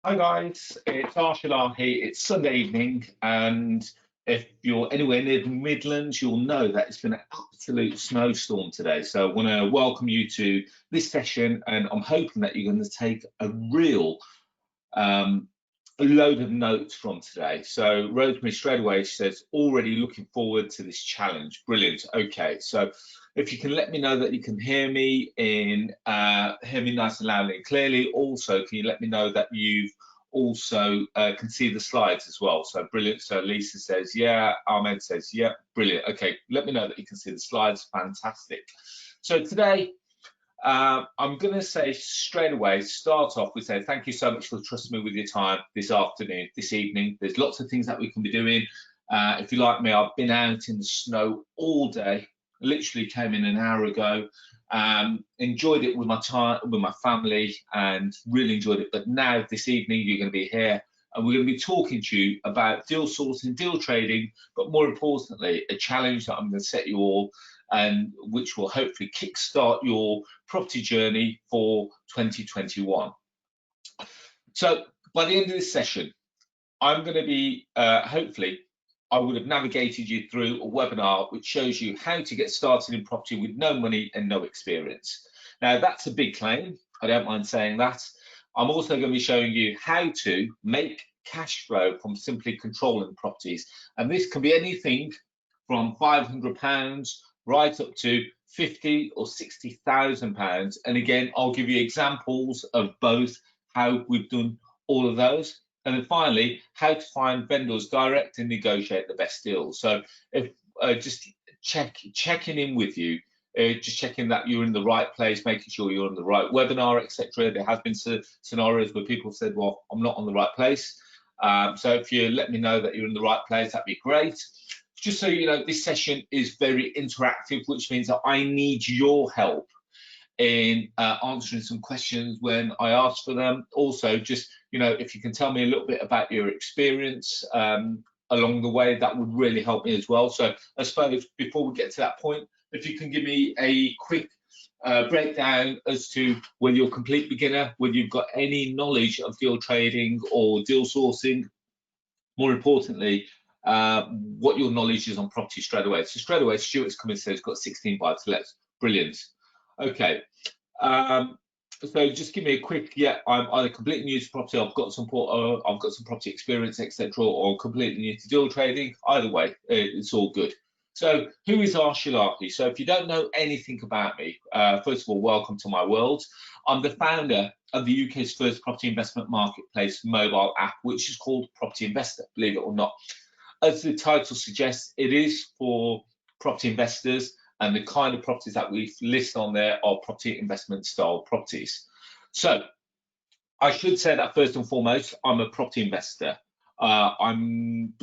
Hi guys, it's Arsh Ellahi. It's Sunday evening, and if you're anywhere near the Midlands, you'll know that it's been an absolute snowstorm today. So I want to welcome you to this session, and I'm hoping that you're going to take a real um, load of notes from today. So Rosemary straight away says, already looking forward to this challenge. Brilliant. Okay, so if you can let me know that you can hear me hear me nice and loudly and clearly. Also, can you let me know that you've also can see the slides as well? So brilliant. So Lisa says, yeah. Ahmed says, yeah. Brilliant. Okay, let me know that you can see the slides. Fantastic. So today, I'm going to say straight away, start off with saying thank you so much for trusting me with your time this afternoon, this evening. There's lots of things that we can be doing. If you like me, I've been out in the snow all day. Literally came in an hour ago. Enjoyed it with my time, with my family, and really enjoyed it. But now this evening, you're going to be here, and we're going to be talking to you about deal sourcing, deal trading, but more importantly, a challenge that I'm going to set you all, and which will hopefully kickstart your property journey for 2021. So by the end of this session, I'm going to be hopefully I would have navigated you through a webinar which shows you how to get started in property with no money and no experience. Now that's a big claim, I don't mind saying that. I'm also going to be showing you how to make cash flow from simply controlling properties, and this can be anything from £500 right up to 50 or 60,000 pounds. And again, I'll give you examples of both, how we've done all of those. And then finally, how to find vendors direct and negotiate the best deals. So if just checking in with you, just checking that you're in the right place, making sure you're on the right webinar, etc. There have been scenarios where people said, well, I'm not on the right place. So if you let me know that you're in the right place, that'd be great. Just so you know, this session is very interactive, which means that I need your help in answering some questions when I ask for them. Also, just, you know, if you can tell me a little bit about your experience along the way, that would really help me as well. So I suppose before we get to that point, if you can give me a quick breakdown as to whether you're a complete beginner, whether you've got any knowledge of deal trading or deal sourcing, more importantly, what your knowledge is on property straight away. So straight away, Stuart's come and says got 16 buy to lets. Brilliant. Okay. So just give me a quick, yeah, I'm either completely new to property, I've got some property experience, etc., or completely new to deal trading. Either way, it's all good. So who is Arsh Ellahi? So if you don't know anything about me, first of all, welcome to my world. I'm the founder of the UK's first property investment marketplace mobile app, which is called Property Investor, believe it or not. As the title suggests, it is for property investors, and the kind of properties that we list on there are property investment style properties. So I should say that first and foremost, I'm a property investor. I've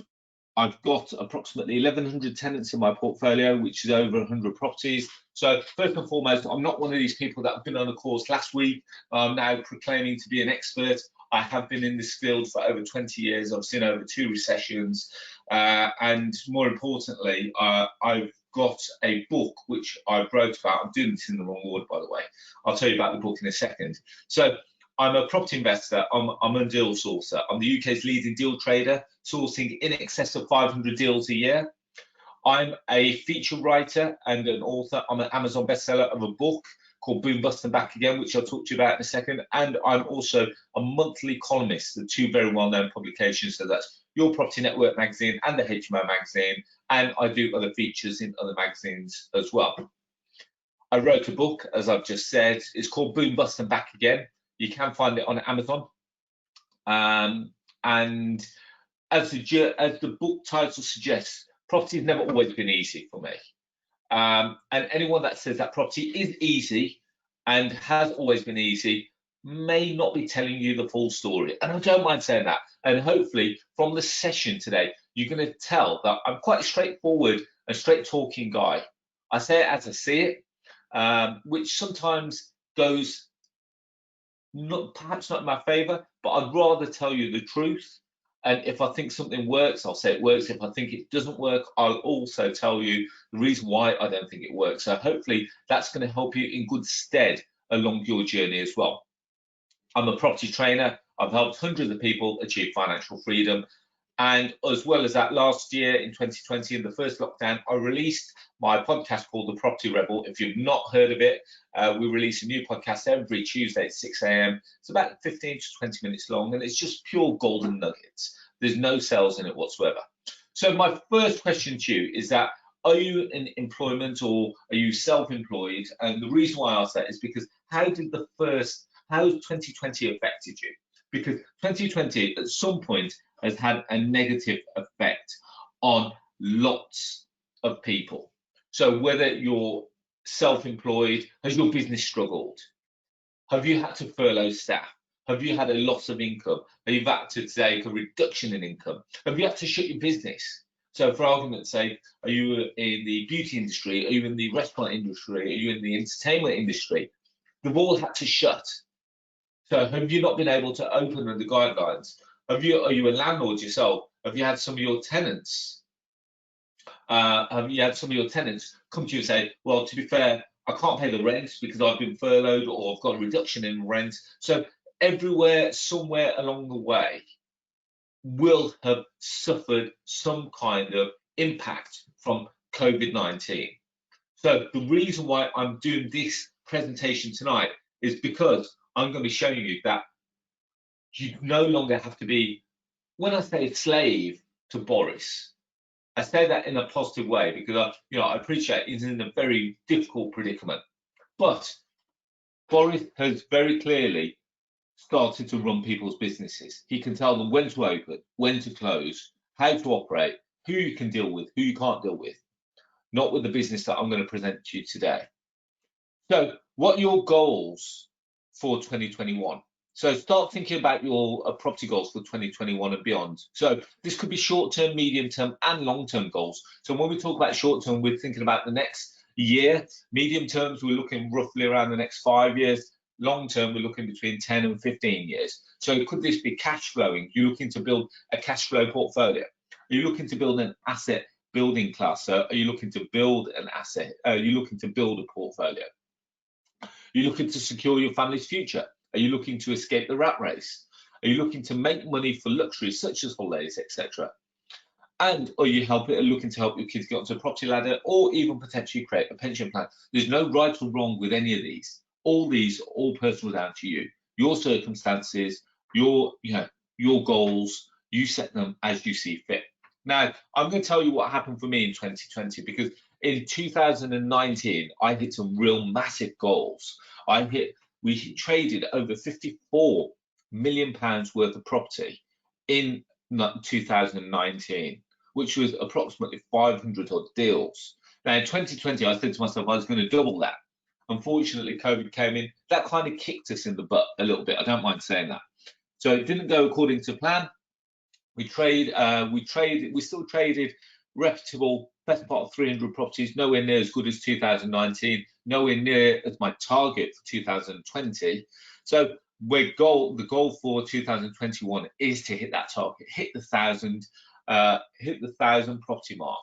got approximately 1,100 tenants in my portfolio, which is over 100 properties. So first and foremost, I'm not one of these people that have been on a course last week. I'm now proclaiming to be an expert. I have been in this field for over 20 years. I've seen over 2 recessions. And more importantly, I've got a book which I wrote about. I'm doing this in the wrong order, by the way. I'll tell you about the book in a second. So I'm a property investor. I'm a deal sourcer. I'm the UK's leading deal trader, sourcing in excess of 500 deals a year. I'm a feature writer and an author. I'm an Amazon bestseller of a book called Boom, Bust and Back Again, which I'll talk to you about in a second. And I'm also a monthly columnist of 2 very well-known publications. So that's Your Property Network magazine and the HMO magazine. And I do other features in other magazines as well. I wrote a book, as I've just said. It's called Boom, Bust and Back Again. You can find it on Amazon. And as the book title suggests, property has never always been easy for me. And anyone that says that property is easy and has always been easy may not be telling you the full story. And I don't mind saying that. And hopefully from the session today, you're going to tell that I'm quite a straightforward and straight talking guy. I say it as I see it, which sometimes goes perhaps not in my favor, but I'd rather tell you the truth. And if I think something works, I'll say it works. If I think it doesn't work, I'll also tell you the reason why I don't think it works. So hopefully that's going to help you in good stead along your journey as well. I'm a property trainer. I've helped hundreds of people achieve financial freedom. And as well as that, last year in 2020, in the first lockdown, I released my podcast called The Property Rebel. If you've not heard of it, we release a new podcast every Tuesday at 6 a.m. It's about 15 to 20 minutes long, and it's just pure golden nuggets. There's no sales in it whatsoever. So my first question to you is that, are you in employment or are you self-employed? And the reason why I ask that is because how has 2020 affected you? Because 2020 at some point has had a negative effect on lots of people. So whether you're self-employed, has your business struggled? Have you had to furlough staff? Have you had a loss of income? Have you had to take a reduction in income? Have you had to shut your business? So for argument's sake, are you in the beauty industry? Are you in the restaurant industry? Are you in the entertainment industry? They've all had to shut. So have you not been able to open under the guidelines? Are you a landlord yourself? Have you had some of your tenants? Come to you and say, well, to be fair, I can't pay the rent because I've been furloughed or I've got a reduction in rent. So everywhere, somewhere along the way, will have suffered some kind of impact from COVID-19. So the reason why I'm doing this presentation tonight is because I'm going to be showing you that you no longer have to be, when I say slave to Boris, I say that in a positive way because I appreciate he's in a very difficult predicament. But Boris has very clearly started to run people's businesses. He can tell them when to open, when to close, how to operate, who you can deal with, who you can't deal with. Not with the business that I'm going to present to you today. So what are your goals for 2021? So start thinking about your property goals for 2021 and beyond. So this could be short-term, medium-term and long-term goals. So when we talk about short-term, we're thinking about the next year. Medium terms, we're looking roughly around the next 5 years. Long-term, we're looking between 10 and 15 years. So could this be cash flowing? You're looking to build a cash flow portfolio. Are you looking to build an asset building class? So are you looking to build an asset? Are you looking to build a portfolio? Are you looking to secure your family's future? Are you looking to escape the rat race? Are you looking to make money for luxuries such as holidays, etc.? And are you looking to help your kids get onto a property ladder or even potentially create a pension plan? There's no right or wrong with any of these. All these are all personal down to you. Your circumstances, your goals, you set them as you see fit. Now, I'm going to tell you what happened for me in 2020 because in 2019, I hit some real massive goals. We traded over £54 million worth of property in 2019, which was approximately 500 odd deals. Now, in 2020, I said to myself I was going to double that. Unfortunately, COVID came in. That kind of kicked us in the butt a little bit. I don't mind saying that. So it didn't go according to plan. We still traded reputable, best part of 300 properties, nowhere near as good as 2019, nowhere near as my target for 2020. So the goal for 2021 is to hit that target, hit the 1,000 property mark.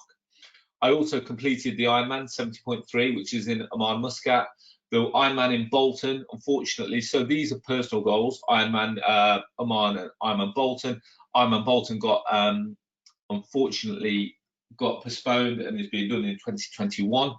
I also completed the Ironman 70.3, which is in Amman, Muscat, the Ironman in Bolton, unfortunately. So these are personal goals, Ironman Amman and Ironman Bolton. Ironman Bolton unfortunately got postponed and is being done in 2021.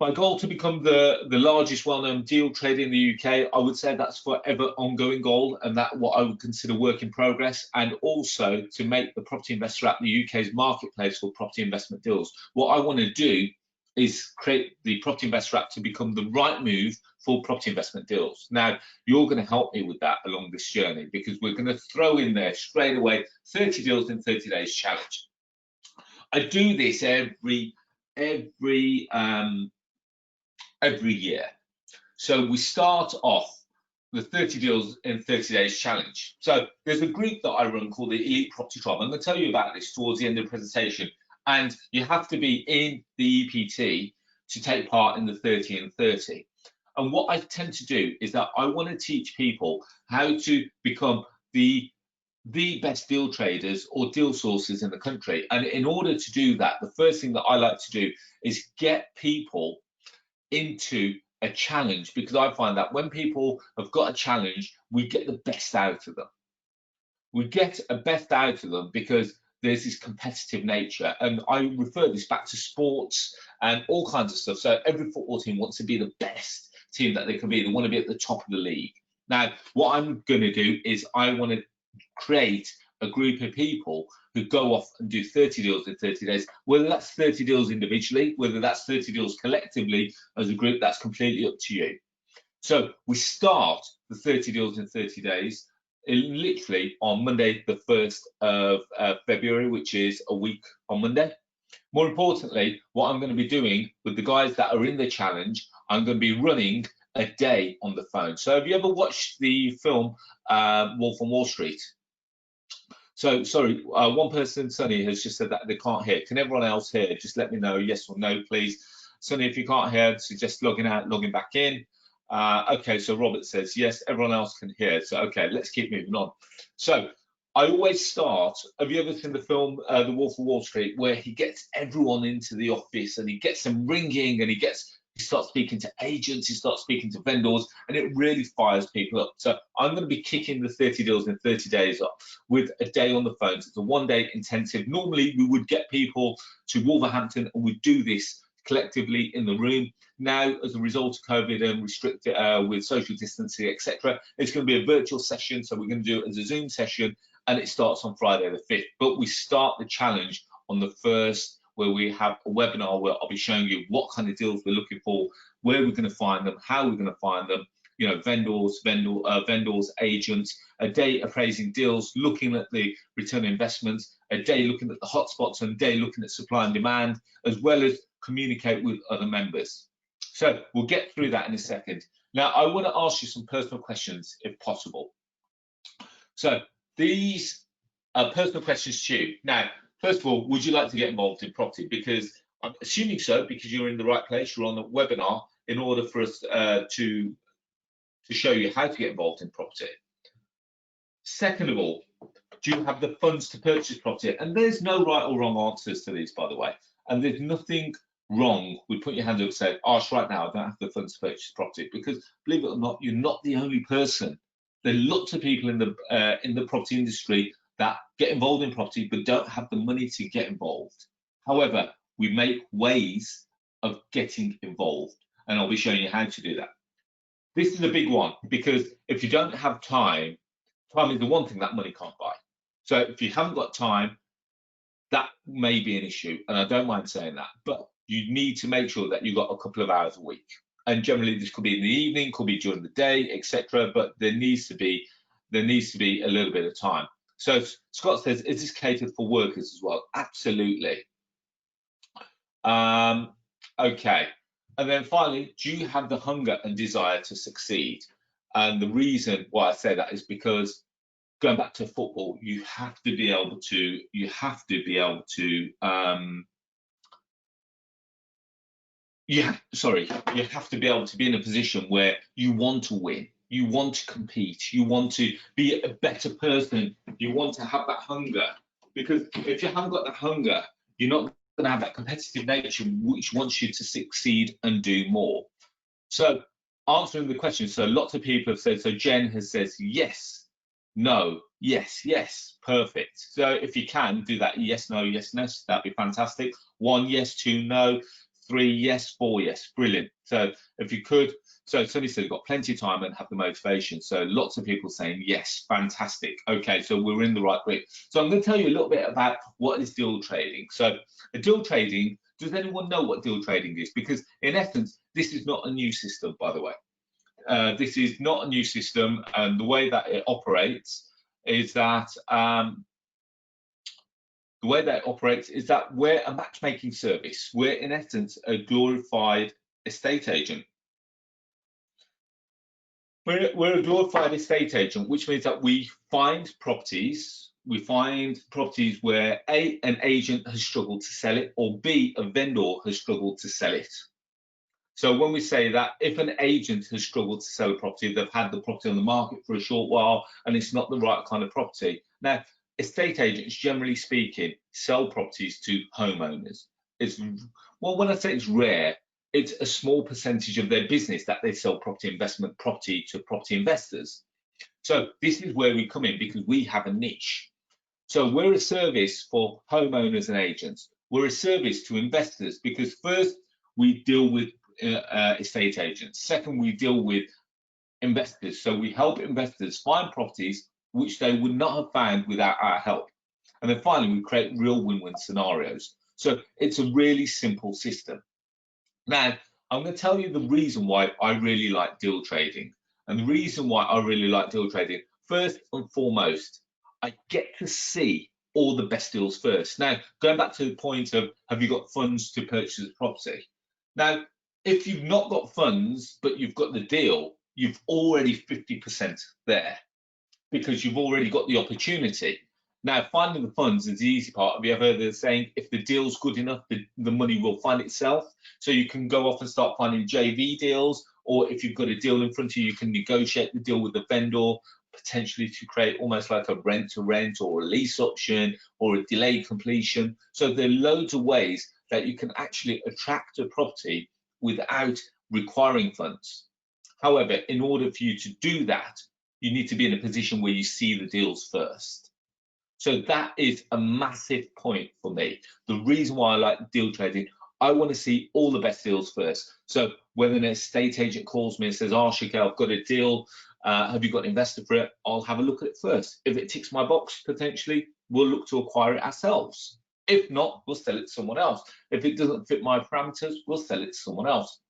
My goal to become the largest well-known deal trader in the UK, I would say that's forever ongoing goal, and that what I would consider work in progress, and also to make the Property Investor app the UK's marketplace for property investment deals. What I want to do is create the Property Investor app to become the right move for property investment deals. Now, you're going to help me with that along this journey because we're going to throw in there straight away 30 deals in 30 days challenge. I do this every year. So we start off the 30 deals in 30 days challenge. So there's a group that I run called the Elite Property Tribe. I'm going to tell you about this towards the end of the presentation. And you have to be in the EPT to take part in the 30 and 30. And what I tend to do is that I want to teach people how to become the best deal traders or deal sources in the country. And in order to do that, the first thing that I like to do is get people into a challenge, because I find that when people have got a challenge, we get the best out of them. We get a best out of them because there's this competitive nature. And I refer this back to sports and all kinds of stuff. So every football team wants to be the best team that they can be. They want to be at the top of the league. Now, what I'm going to do is I want to create a group of people who go off and do 30 deals in 30 days, whether that's 30 deals individually, whether that's 30 deals collectively as a group, that's completely up to you. So we start the 30 deals in 30 days literally on Monday, the 1st of February, which is a week on Monday. More importantly, what I'm going to be doing with the guys that are in the challenge, I'm going to be running a day on the phone. So have you ever watched the film Wolf on Wall Street? So sorry, one person, Sonny, has just said that they can't hear. Can everyone else hear? Just let me know, yes or no, please. Sonny, if you can't hear, suggest logging out, logging back in. Okay, so Robert says, yes, everyone else can hear. So, okay, let's keep moving on. So I always start, have you ever seen the film The Wolf of Wall Street, where he gets everyone into the office and he gets them ringing and he starts speaking to agents, he starts speaking to vendors, and it really fires people up. So I'm going to be kicking the 30 deals in 30 days up with a day on the phones. It's a one-day intensive. Normally, we would get people to Wolverhampton and we'd do this collectively in the room. Now, as a result of COVID and restricted with social distancing, etc., it's going to be a virtual session. So we're going to do it as a Zoom session, and it starts on Friday the 5th. But we start the challenge on the 1st, where we have a webinar where I'll be showing you what kind of deals we're looking for, where we're going to find them, how we're going to find them, you know, vendors, agents, a day appraising deals, looking at the return on investments, a day looking at the hotspots, and a day looking at supply and demand, as well as communicate with other members. So we'll get through that in a second. Now, I want to ask you some personal questions, if possible. So these are personal questions to you. Now, first of all, would you like to get involved in property? Because I'm assuming so, because you're in the right place, you're on the webinar in order for us to show you how to get involved in property. Second of all, do you have the funds to purchase property? And there's no right or wrong answers to these, by the way. And there's nothing wrong with putting your hand up and say, Arsh, right now I don't have the funds to purchase property, because believe it or not, you're not the only person. There are lots of people in the property industry that get involved in property but don't have the money to get involved. However, we make ways of getting involved, and I'll be showing you how to do that. This is a big one, because if you don't have time, time is the one thing that money can't buy. So if you haven't got time, that may be an issue, and I don't mind saying that, but you need to make sure that you've got a couple of hours a week. And generally this could be in the evening, could be during the day, etc. But there needs to be a little bit of time. So Scott says, is this catered for workers as well? Absolutely. Okay. And then finally, do you have the hunger and desire to succeed? And the reason why I say that is because, going back to football, you have to be able to you have to be able to be in a position where you want to win, you want to compete, you want to be a better person, you want to have that hunger. Because if you haven't got that hunger, you're not going to have that competitive nature which wants you to succeed and do more. So answering the question, so lots of people have said, so Jen has said yes, no, yes, yes, perfect. So if you can do that yes, no, that'd be fantastic. 1 yes, 2 no, 3 yes, 4 yes, brilliant. So if you could, so somebody said you've got plenty of time and have the motivation. So lots of people saying yes, fantastic. Okay, so we're in the right group. So I'm going to tell you a little bit about what is deal trading. So a deal trading, does anyone know what deal trading is? Because in essence, this is not a new system, by the way. This is not a new system, and the way that it operates is that we're a matchmaking service. We're in essence a glorified estate agent. We're a glorified estate agent, which means that we find properties. We find properties where A, an agent has struggled to sell it, or B, a vendor has struggled to sell it. So when we say that, if an agent has struggled to sell a property, they've had the property on the market for a short while and it's not the right kind of property. Now, estate agents, generally speaking, sell properties to homeowners. Well, when I say it's rare, it's a small percentage of their business that they sell property investment property to property investors. So this is where we come in, because we have a niche. So we're a service for homeowners and agents. We're a service to investors, because first we deal with estate agents. Second, we deal with investors. So we help investors find properties which they would not have found without our help. And then finally, we create real win-win scenarios. So it's a really simple system. Now, I'm going to tell you the reason why I really like deal trading. And the reason why I really like deal trading, first and foremost, I get to see all the best deals first. Now, going back to the point of, have you got funds to purchase a property? Now, if you've not got funds, but you've got the deal, you've already 50% there, because you've already got the opportunity. Now, finding the funds is the easy part. Have you ever heard the saying, if the deal's good enough, the money will find itself? So you can go off and start finding JV deals, or if you've got a deal in front of you, you can negotiate the deal with the vendor, potentially to create almost like a rent to rent or a lease option or a delayed completion. So there are loads of ways that you can actually attract a property without requiring funds. However, in order for you to do that, you need to be in a position where you see the deals first. So that is a massive point for me. The reason why I like deal trading, I want to see all the best deals first. So whether an estate agent calls me and says, Arsh, okay, I've got a deal, have you got an investor for it? I'll have a look at it first. If it ticks my box, potentially, we'll look to acquire it ourselves. If not, we'll sell it to someone else. If it doesn't fit my parameters, we'll sell it to someone else.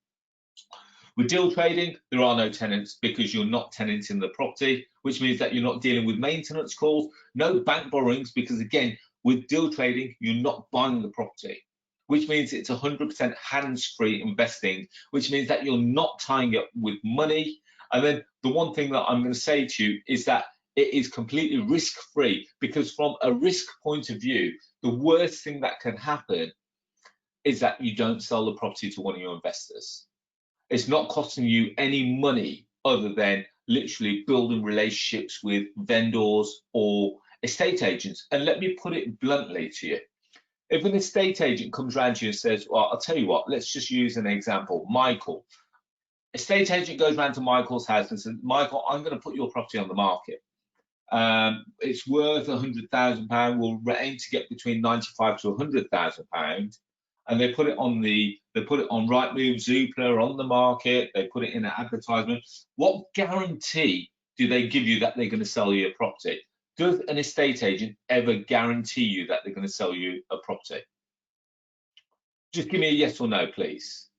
With deal trading, there are no tenants, because you're not tenanting the property, which means that you're not dealing with maintenance calls, no bank borrowings, because again, with deal trading, you're not buying the property, which means it's 100% hands-free investing, which means that you're not tying up with money. And then the one thing that I'm going to say to you is that it is completely risk-free, because from a risk point of view, the worst thing that can happen is that you don't sell the property to one of your investors. It's not costing you any money other than literally building relationships with vendors or estate agents. And let me put it bluntly to you. If an estate agent comes around to you and says, well, I'll tell you what, let's just use an example. Michael. Estate agent goes round to Michael's house and says, Michael, I'm going to put your property on the market. It's worth £100,000. We'll aim to get between 95 to £100,000. And they put it on Rightmove, Zoopla, on the market. They put it in an advertisement. What guarantee do they give you that they're going to sell you a property? Does an estate agent ever guarantee you that they're going to sell you a property? Just give me a yes or no, please.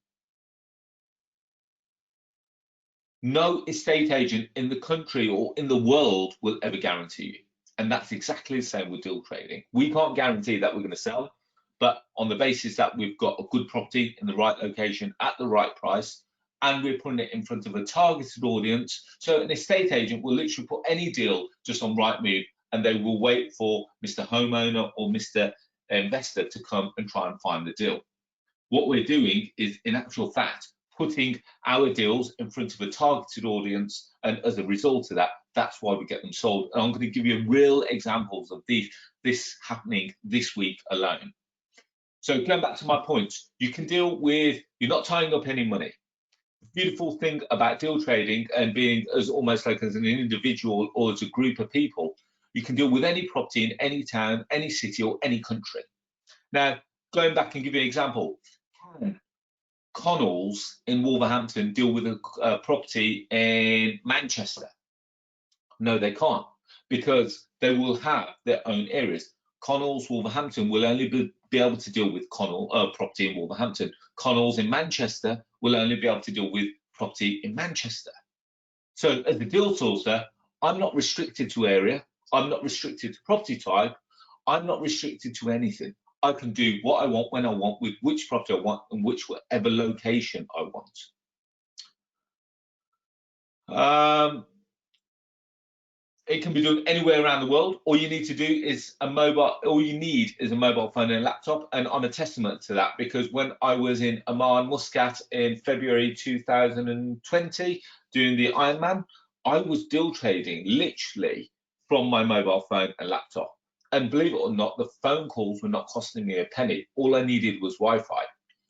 No estate agent in the country or in the world will ever guarantee you. And that's exactly the same with deal trading. We can't guarantee that we're going to sell, but on the basis that we've got a good property in the right location at the right price, and we're putting it in front of a targeted audience. So an estate agent will literally put any deal just on Rightmove, and they will wait for Mr. Homeowner or Mr. Investor to come and try and find the deal. What we're doing is, in actual fact, putting our deals in front of a targeted audience, and as a result of that, that's why we get them sold. And I'm going to give you real examples of this happening this week alone. So going back to my point, you can deal with, you're not tying up any money. The beautiful thing about deal trading and being as almost like as an individual or as a group of people, you can deal with any property in any town, any city or any country. Now, going back and give you an example, can Connells in Wolverhampton deal with a property in Manchester? No, they can't, because they will have their own areas. Connells Wolverhampton will only be able to deal with property in Wolverhampton. Connells in Manchester will only be able to deal with property in Manchester. So as a deal sourcer, I'm not restricted to area. I'm not restricted to property type. I'm not restricted to anything. I can do what I want, when I want, with which property I want, and whichever location I want. It can be done anywhere around the world. All you need to do is all you need is a mobile phone and a laptop. And I'm a testament to that, because when I was in Amman, Muscat in February 2020, doing the Ironman, I was deal trading literally from my mobile phone and laptop. And believe it or not, the phone calls were not costing me a penny. All I needed was Wi-Fi.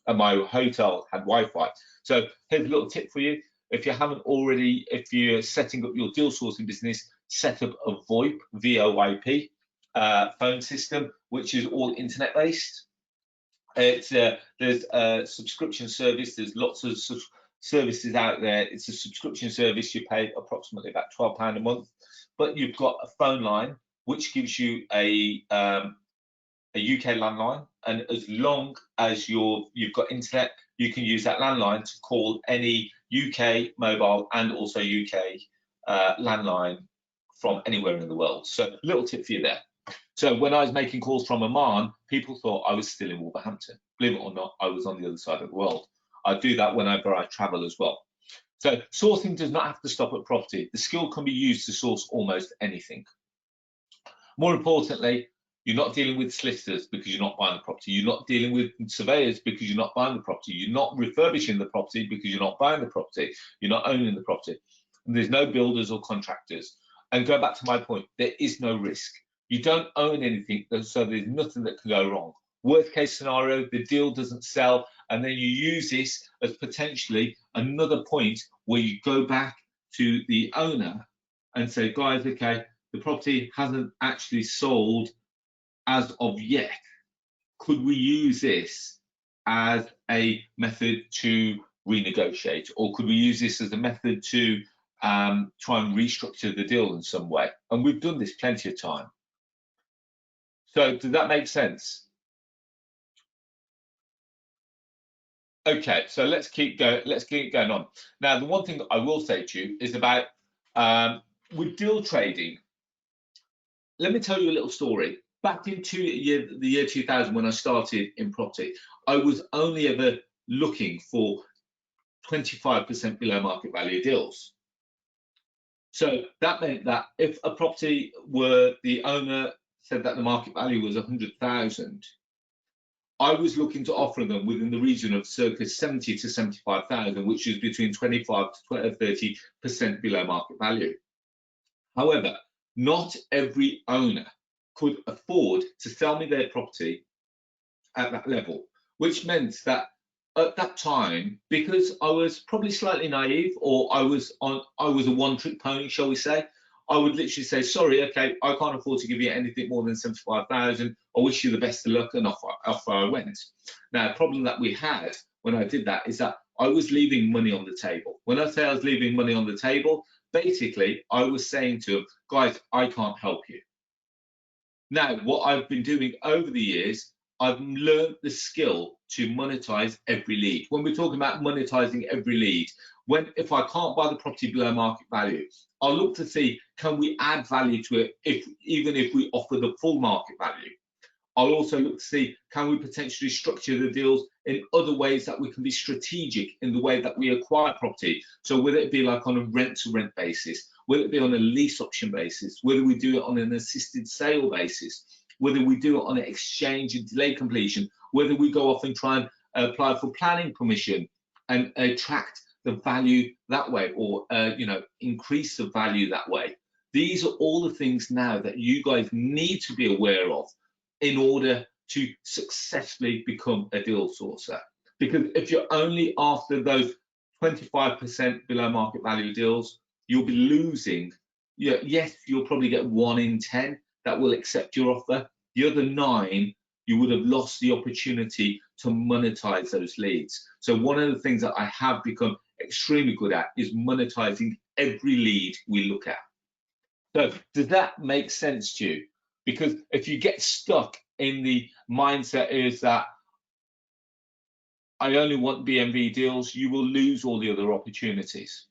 and my hotel had Wi-Fi. So here's a little tip for you. If you haven't already, if you're setting up your deal sourcing business, set up a VoIP, VoIP phone system, which is all internet based. It's there's a subscription service. There's lots of services out there. It's a subscription service. You pay approximately about £12 a month, but you've got a phone line which gives you a UK landline, and as long as you've got internet, you can use that landline to call any UK mobile and also UK landline from anywhere in the world. So little tip for you there. So when I was making calls from Oman, people thought I was still in Wolverhampton. Believe it or not, I was on the other side of the world. I do that whenever I travel as well. So sourcing does not have to stop at property. The skill can be used to source almost anything. More importantly, you're not dealing with solicitors because you're not buying the property. You're not dealing with surveyors because you're not buying the property. You're not refurbishing the property because you're not buying the property. You're not owning the property. And there's no builders or contractors. And go back to my point, there is no risk. You don't own anything, so there's nothing that can go wrong. Worst case scenario, the deal doesn't sell, and then you use this as potentially another point where you go back to the owner and say, guys, okay, the property hasn't actually sold as of yet. Could we use this as a method to renegotiate, or could we use this as a method to try and restructure the deal in some way? And we've done this plenty of time. So does that make sense? Okay, so let's keep going on. Now, the one thing that I will say to you is about with deal trading. Let me tell you a little story. Back in the year 2000, when I started in property, I was only ever looking for 25% below market value deals. So that meant that if a property the owner said that the market value was 100,000, I was looking to offer them within the region of circa 70 to 75,000, which is between 25 to 30% below market value. However, not every owner could afford to sell me their property at that level, which meant that at that time, because I was probably slightly naive, or I was a one-trick pony, shall we say, I would literally say, sorry, okay, I can't afford to give you anything more than 75,000. I wish you the best of luck, and off I went. Now, the problem that we had when I did that is that I was leaving money on the table. When I say I was leaving money on the table, basically, I was saying to them, guys, I can't help you. Now, what I've been doing over the years, I've learned the skill to monetize every lead. When we're talking about monetizing every lead, if I can't buy the property below market value, I'll look to see, can we add value to it even if we offer the full market value? I'll also look to see, can we potentially structure the deals in other ways that we can be strategic in the way that we acquire property. So whether it be like on a rent-to-rent basis, whether it be on a lease option basis, whether we do it on an assisted sale basis, whether we do it on an exchange and delay completion, whether we go off and try and apply for planning permission and attract the value that way, or increase the value that way. These are all the things now that you guys need to be aware of in order to successfully become a deal sourcer. Because if you're only after those 25% below market value deals, you'll be losing. Yes, you'll probably get 1 in 10 that will accept your offer. The other 9, you would have lost the opportunity to monetize those leads. So one of the things that I have become extremely good at is monetizing every lead we look at. So does that make sense to you? Because if you get stuck in the mindset is that I only want BMV deals, you will lose all the other opportunities.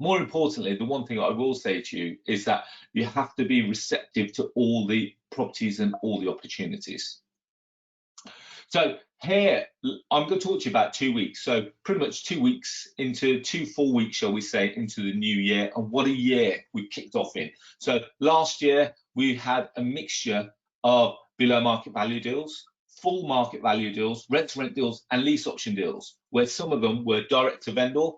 More importantly, the one thing I will say to you is that you have to be receptive to all the properties and all the opportunities. So here, I'm going to talk to you about 2 weeks. So pretty much 2 weeks into 2 full weeks, shall we say, into the new year, and what a year we kicked off in. So last year, we had a mixture of below market value deals, full market value deals, rent-to-rent deals, and lease option deals, where some of them were direct to vendor,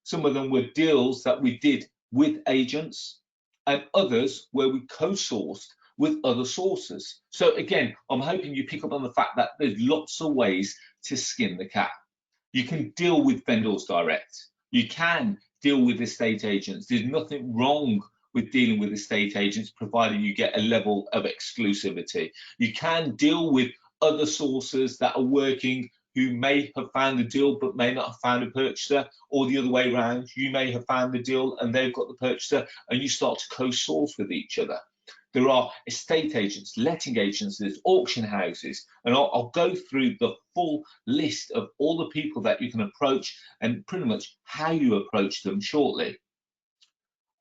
some of them were deals that we did with agents, and others where we co-sourced with other sources. So again, I'm hoping you pick up on the fact that there's lots of ways to skin the cat. You can deal with vendors direct. You can deal with estate agents. There's nothing wrong with dealing with estate agents, provided you get a level of exclusivity. You can deal with other sources that are working who may have found the deal but may not have found a purchaser, or the other way around. You may have found the deal and they've got the purchaser, and you start to co-source with each other. There are estate agents, letting agencies, auction houses, and I'll go through the full list of all the people that you can approach and pretty much how you approach them shortly.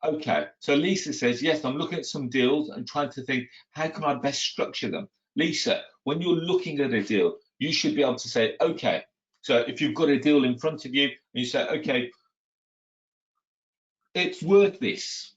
Okay, so Lisa says, yes, I'm looking at some deals and trying to think, how can I best structure them? Lisa, when you're looking at a deal, you should be able to say, okay, so if you've got a deal in front of you and you say, okay, it's worth this.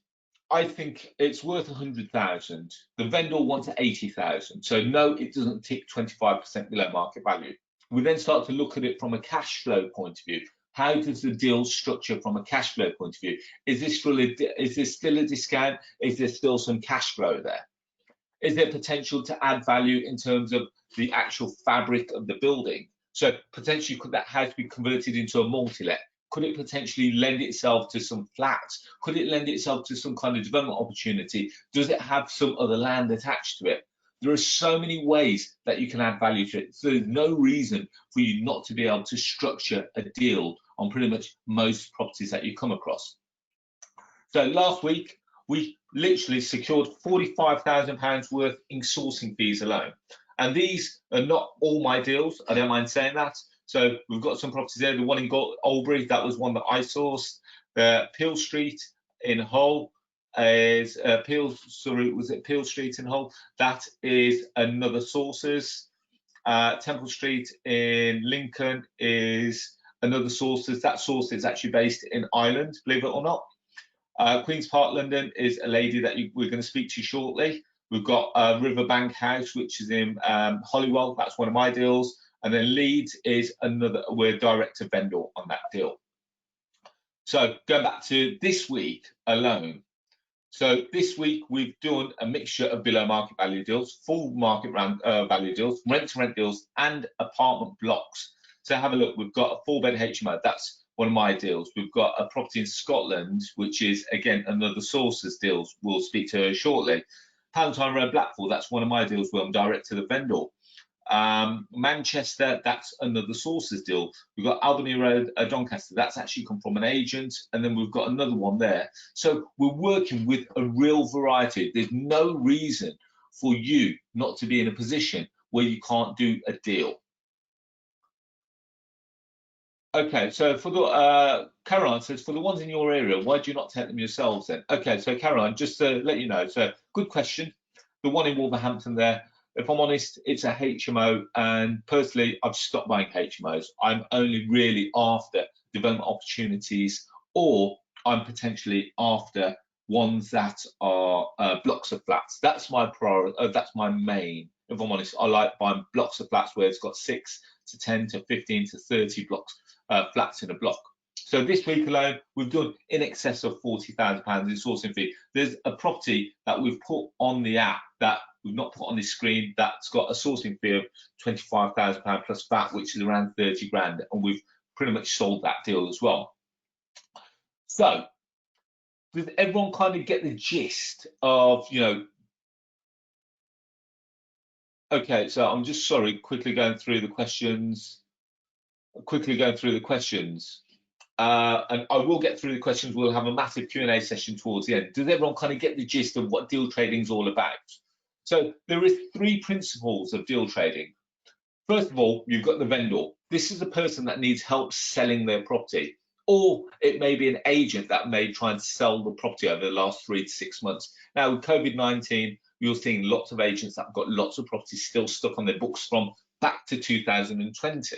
I think it's worth 100,000. The vendor wants 80,000. So no, it doesn't tick 25% below market value. We then start to look at it from a cash flow point of view. How does the deal structure from a cash flow point of view? Is this still a discount? Is there still some cash flow there? Is there potential to add value in terms of the actual fabric of the building? So potentially, could that house be converted into a multi-let? Could it potentially lend itself to some flats? Could it lend itself to some kind of development opportunity? Does it have some other land attached to it? There are so many ways that you can add value to it. So there's no reason for you not to be able to structure a deal on pretty much most properties that you come across. So last week, we literally secured £45,000 worth in sourcing fees alone. And these are not all my deals, I don't mind saying that. So we've got some properties there. The one in Albury, that was one that I sourced. Peel Street in Hull is Peel Street in Hull? That is another sources. Temple Street in Lincoln is another sources. That source is actually based in Ireland, believe it or not. Queen's Park, London is a lady that we're going to speak to shortly. We've got Riverbank House, which is in Holywell. That's one of my deals. And then Leeds is another, we're direct to vendor on that deal. So going back to this week alone. So this week we've done a mixture of below market value deals, full market value deals, rent to rent deals, and apartment blocks. So have a look. We've got a 4-bed HMO. That's one of my deals. We've got a property in Scotland, which is again another sources deals. We'll speak to her shortly. Palatine Road, Blackpool. That's one of my deals where I'm direct to the vendor. Manchester, that's another sources deal. We've got Albany Road, Doncaster, that's actually come from an agent, and then we've got another one there. So we're working with a real variety. There's no reason for you not to be in a position where you can't do a deal. Okay, so for the Caroline says, for the ones in your area, why do you not take them yourselves then? Okay, so Caroline, just to let you know, so good question. The one in Wolverhampton there, if I'm honest, it's a HMO, and personally, I've stopped buying HMOs. I'm only really after development opportunities, or I'm potentially after ones that are blocks of flats. That's my priority. That's my main. If I'm honest, I like buying blocks of flats where it's got 6 to 10 to 15 to 30 blocks flats in a block. So this week alone, we've done in excess of £40,000 in sourcing fee. There's a property that we've put on the app that we've not put on the screen that's got a sourcing fee of £25,000 plus VAT, which is around 30 grand, and we've pretty much sold that deal as well. So does everyone kind of get the gist of, you know? Okay, so I'm just quickly going through the questions. And I will get through the questions. We'll have a massive Q&A session towards the end. Does everyone kind of get the gist of what deal trading is all about? So there is 3 principles of deal trading. First of all, you've got the vendor. This is a person that needs help selling their property, or it may be an agent that may try and sell the property over the last 3 to 6 months. Now with COVID-19, you're seeing lots of agents that have got lots of properties still stuck on their books from back to 2020.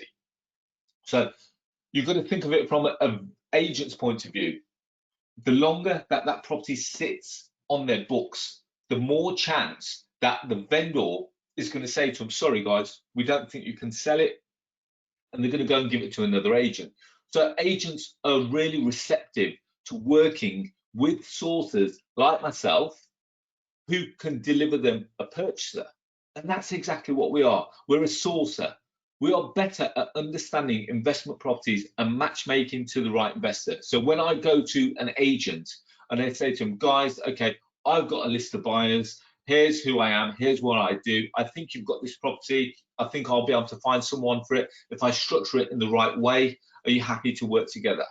So you've got to think of it from an agent's point of view. The longer that that property sits on their books, the more chance that the vendor is going to say to them, sorry guys, we don't think you can sell it, and they're going to go and give it to another agent. So agents are really receptive to working with sources like myself who can deliver them a purchaser. And that's exactly what we are. We're a sourcer. We are better at understanding investment properties and matchmaking to the right investor. So when I go to an agent and I say to them, guys, okay, I've got a list of buyers. Here's who I am. Here's what I do. I think you've got this property. I think I'll be able to find someone for it. If I structure it in the right way, are you happy to work together?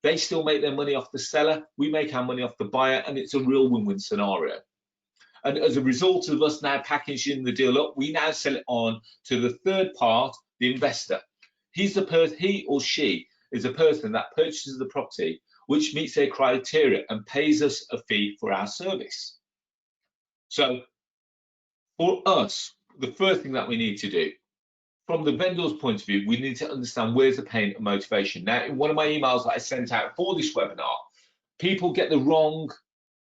They still make their money off the seller. We make our money off the buyer, and it's a real win-win scenario. And as a result of us now packaging the deal up, we now sell it on to the third part, the investor. He or she is a person that purchases the property, which meets their criteria and pays us a fee for our service. So for us, the first thing that we need to do, from the vendor's point of view, we need to understand where's the pain and motivation. Now, in one of my emails that I sent out for this webinar, people get the wrong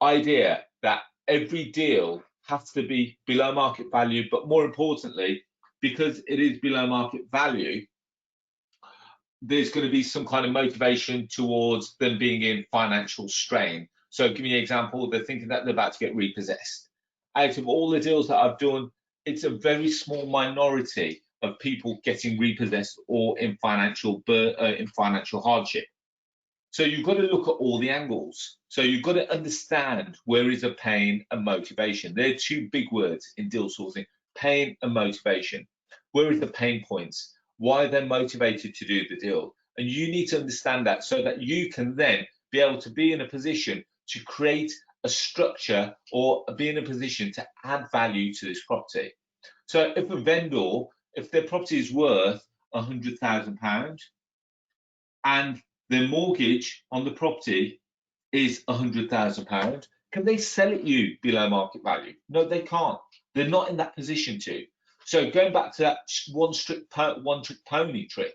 idea that every deal has to be below market value, but more importantly, because it is below market value, there's going to be some kind of motivation towards them being in financial strain. So give me an example, they're thinking that they're about to get repossessed. Out of all the deals that I've done, it's a very small minority of people getting repossessed or in financial hardship. So you've got to look at all the angles. So you've got to understand where is the pain and motivation. They're two big words in deal sourcing, pain and motivation. Where is the pain points? Why they're motivated to do the deal? And you need to understand that so that you can then be able to be in a position to create a structure or be in a position to add value to this property. So if a vendor, if their property is worth £100,000 and their mortgage on the property is £100,000, can they sell it you below market value? No, they can't. They're not in that position to. So going back to that one trick pony trick,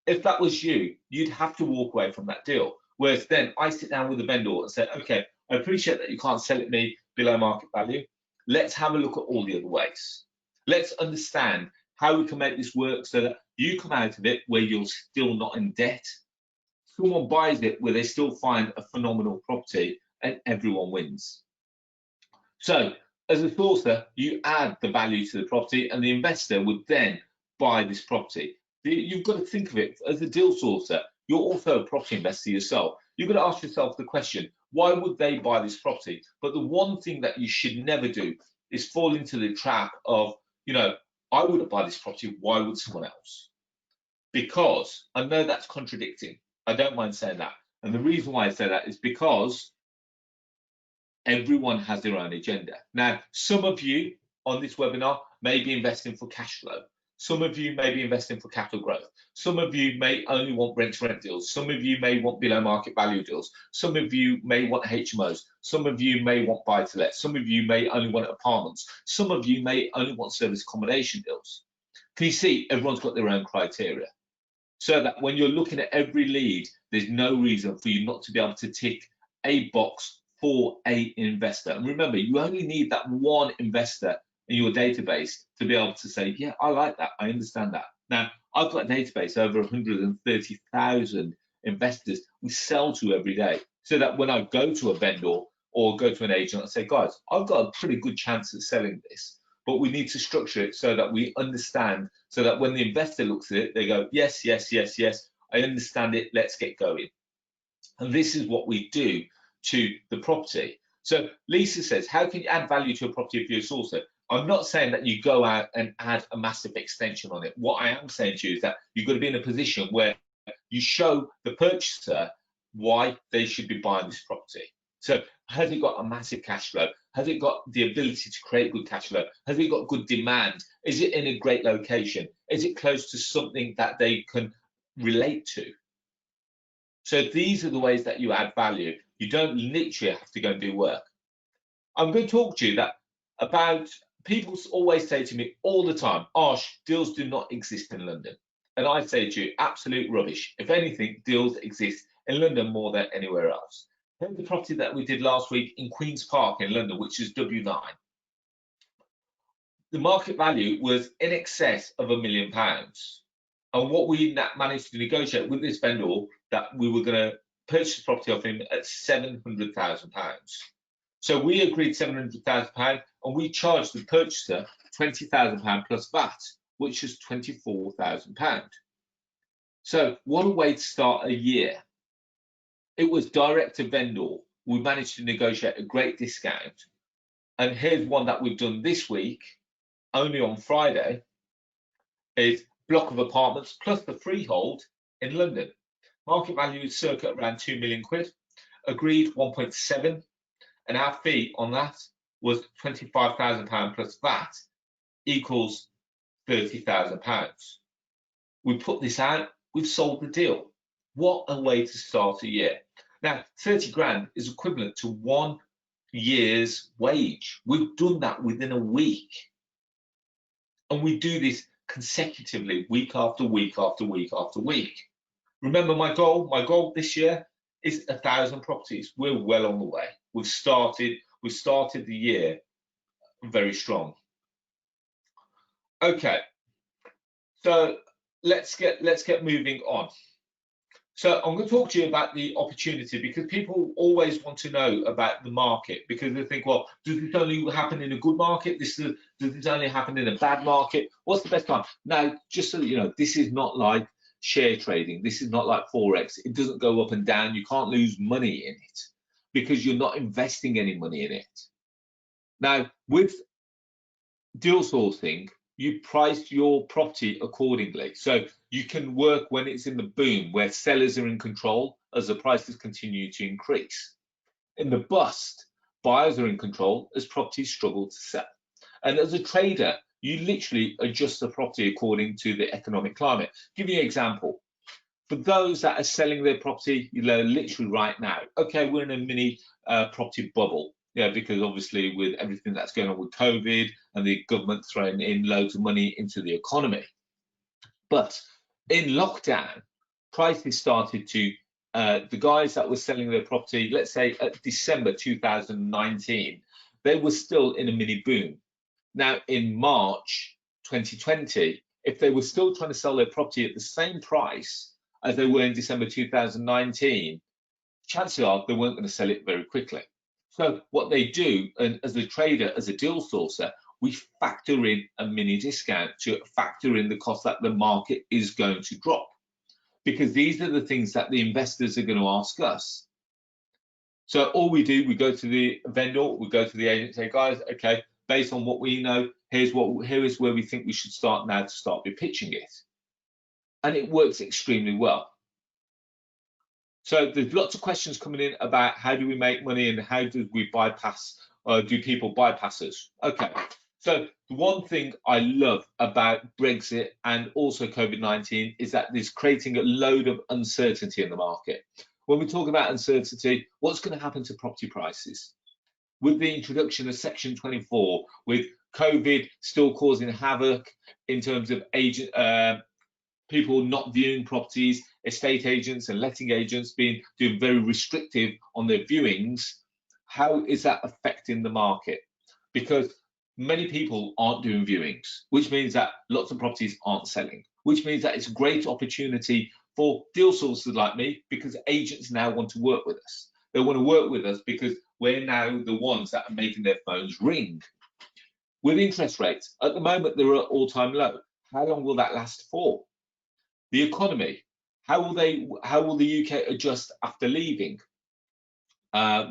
if that was you, you'd have to walk away from that deal. Whereas then I sit down with the vendor and say, okay, I appreciate that you can't sell it me below market value. Let's have a look at all the other ways. Let's understand how we can make this work so that you come out of it where you're still not in debt. Someone buys it where they still find a phenomenal property and everyone wins. So as a sourcer, you add the value to the property and the investor would then buy this property. You've got to think of it as a deal sourcer. You're also a property investor yourself. You've got to ask yourself the question, why would they buy this property? But the one thing that you should never do is fall into the trap of, I wouldn't buy this property, why would someone else? Because I know that's contradicting. I don't mind saying that. And the reason why I say that is because everyone has their own agenda. Now, some of you on this webinar may be investing for cash flow. Some of you may be investing for capital growth. Some of you may only want rent-to-rent deals. Some of you may want below market value deals. Some of you may want HMOs. Some of you may want buy-to-let. Some of you may only want apartments. Some of you may only want service accommodation deals. Can you see everyone's got their own criteria? So that when you're looking at every lead, there's no reason for you not to be able to tick a box for an investor. And remember, you only need that one investor in your database to be able to say, yeah, I like that, I understand that. Now, I've got a database over 130,000 investors we sell to every day, so that when I go to a vendor or go to an agent and say, guys, I've got a pretty good chance of selling this, but we need to structure it so that we understand, so that when the investor looks at it, they go, yes, yes, yes, yes, I understand it, let's get going. And this is what we do to the property. So Lisa says, how can you add value to a property if you're a sourcer? I'm not saying that you go out and add a massive extension on it. What I am saying to you is that you've got to be in a position where you show the purchaser why they should be buying this property. So has it got a massive cash flow? Has it got the ability to create good cash flow? Has it got good demand? Is it in a great location? Is it close to something that they can relate to? So these are the ways that you add value. You don't literally have to go and do work. I'm going to talk to you about, people always say to me all the time, Arsh, deals do not exist in London. And I say to you, absolute rubbish. If anything, deals exist in London more than anywhere else. Here's the property that we did last week in Queen's Park in London, which is W9. The market value was in excess of £1 million. And what we managed to negotiate with this vendor, that we were going to purchase the property off him at £700,000. So we agreed £700,000 and we charged the purchaser £20,000 plus VAT which was £24,000. So what a way to start a year. It was direct to vendor. We managed to negotiate a great discount. And here's one that we've done this week, only on Friday, is block of apartments plus the freehold in London. Market value is circa around 2 million quid. Agreed 1.7, and our fee on that was £25,000 plus VAT equals £30,000. We put this out, we've sold the deal. What a way to start a year. Now, 30 grand is equivalent to 1 year's wage. We've done that within a week. And we do this consecutively, week after week after week after week. Remember my goal this year is 1,000 properties. We're well on the way. We've started the year very strong. Okay, so let's get moving on. So I'm going to talk to you about the opportunity, because people always want to know about the market, because they think, well, does this only happen in a good market? Does this only happen in a bad market? What's the best time? Now, just so that you know, this is not like share trading. This is not like Forex. It doesn't go up and down. You can't lose money in it because you're not investing any money in it. Now, with deal sourcing, you price your property accordingly. So you can work when it's in the boom, where sellers are in control as the prices continue to increase. In the bust, buyers are in control as properties struggle to sell. And as a trader, you literally adjust the property according to the economic climate. Give you an example. For those that are selling their property, literally right now, okay, we're in a mini property bubble. Yeah, because obviously with everything that's going on with COVID and the government throwing in loads of money into the economy. But in lockdown, prices started to, the guys that were selling their property, let's say at December 2019, they were still in a mini boom. Now in March 2020, if they were still trying to sell their property at the same price as they were in December 2019, chances are they weren't going to sell it very quickly. So what they do, and as a trader, as a deal sourcer, we factor in a mini discount to factor in the cost that the market is going to drop, because these are the things that the investors are going to ask us. So all we do, we go to the vendor, we go to the agent, say, guys, okay, based on what we know, here is where we think we should start now to start pitching it. And it works extremely well. So there's lots of questions coming in about how do we make money and how do we bypass, do people bypass us? Okay, so the one thing I love about Brexit and also COVID-19 is that there's creating a load of uncertainty in the market. When we talk about uncertainty, what's going to happen to property prices? With the introduction of Section 24, with COVID still causing havoc in terms of people not viewing properties, estate agents and letting agents doing very restrictive on their viewings, how is that affecting the market? Because many people aren't doing viewings, which means that lots of properties aren't selling, which means that it's a great opportunity for deal sources like me, because agents now want to work with us. They want to work with us because we're now the ones that are making their phones ring. With interest rates, at the moment, they're at all-time low. How long will that last for? The economy, how will the UK adjust after leaving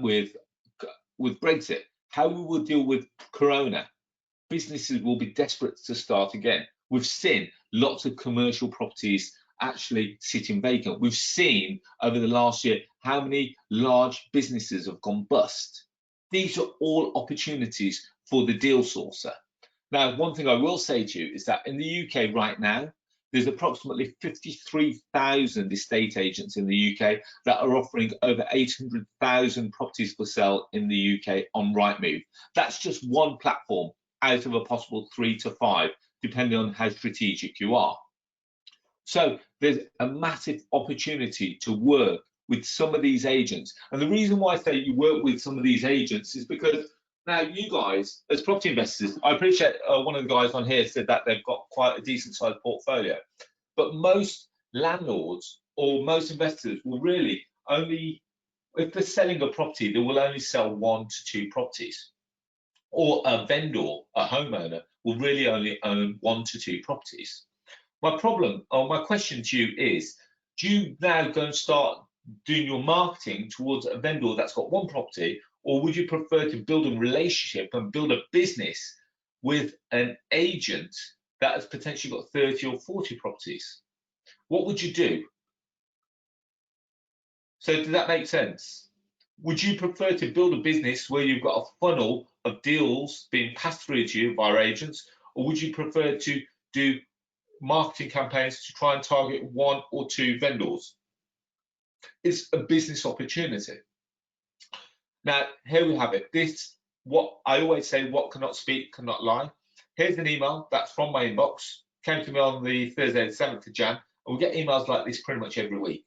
with Brexit? How we will deal with Corona? Businesses will be desperate to start again. We've seen lots of commercial properties actually sitting vacant. We've seen over the last year how many large businesses have gone bust. These are all opportunities for the deal sourcer. Now, one thing I will say to you is that in the UK right now, there's approximately 53,000 estate agents in the UK that are offering over 800,000 properties for sale in the UK on Rightmove. That's just one platform out of a possible 3 to 5, depending on how strategic you are. So there's a massive opportunity to work with some of these agents. And the reason why I say you work with some of these agents is because now you guys, as property investors, I appreciate one of the guys on here said that they've got quite a decent sized portfolio, but most landlords or most investors will really only, if they're selling a property, they will only sell 1 to 2 properties. Or a vendor, a homeowner, will really only own 1 to 2 properties. My problem, or my question to you is, do you now go and start doing your marketing towards a vendor that's got 1 property, or would you prefer to build a relationship and build a business with an agent that has potentially got 30 or 40 properties? What would you do? So does that make sense? Would you prefer to build a business where you've got a funnel of deals being passed through to you via agents, or would you prefer to do marketing campaigns to try and target 1 or 2 vendors? It's a business opportunity. Now, here we have it. This, what I always say, what cannot speak, cannot lie. Here's an email that's from my inbox, came to me on the Thursday, the 7th of Jan, and we get emails like this pretty much every week.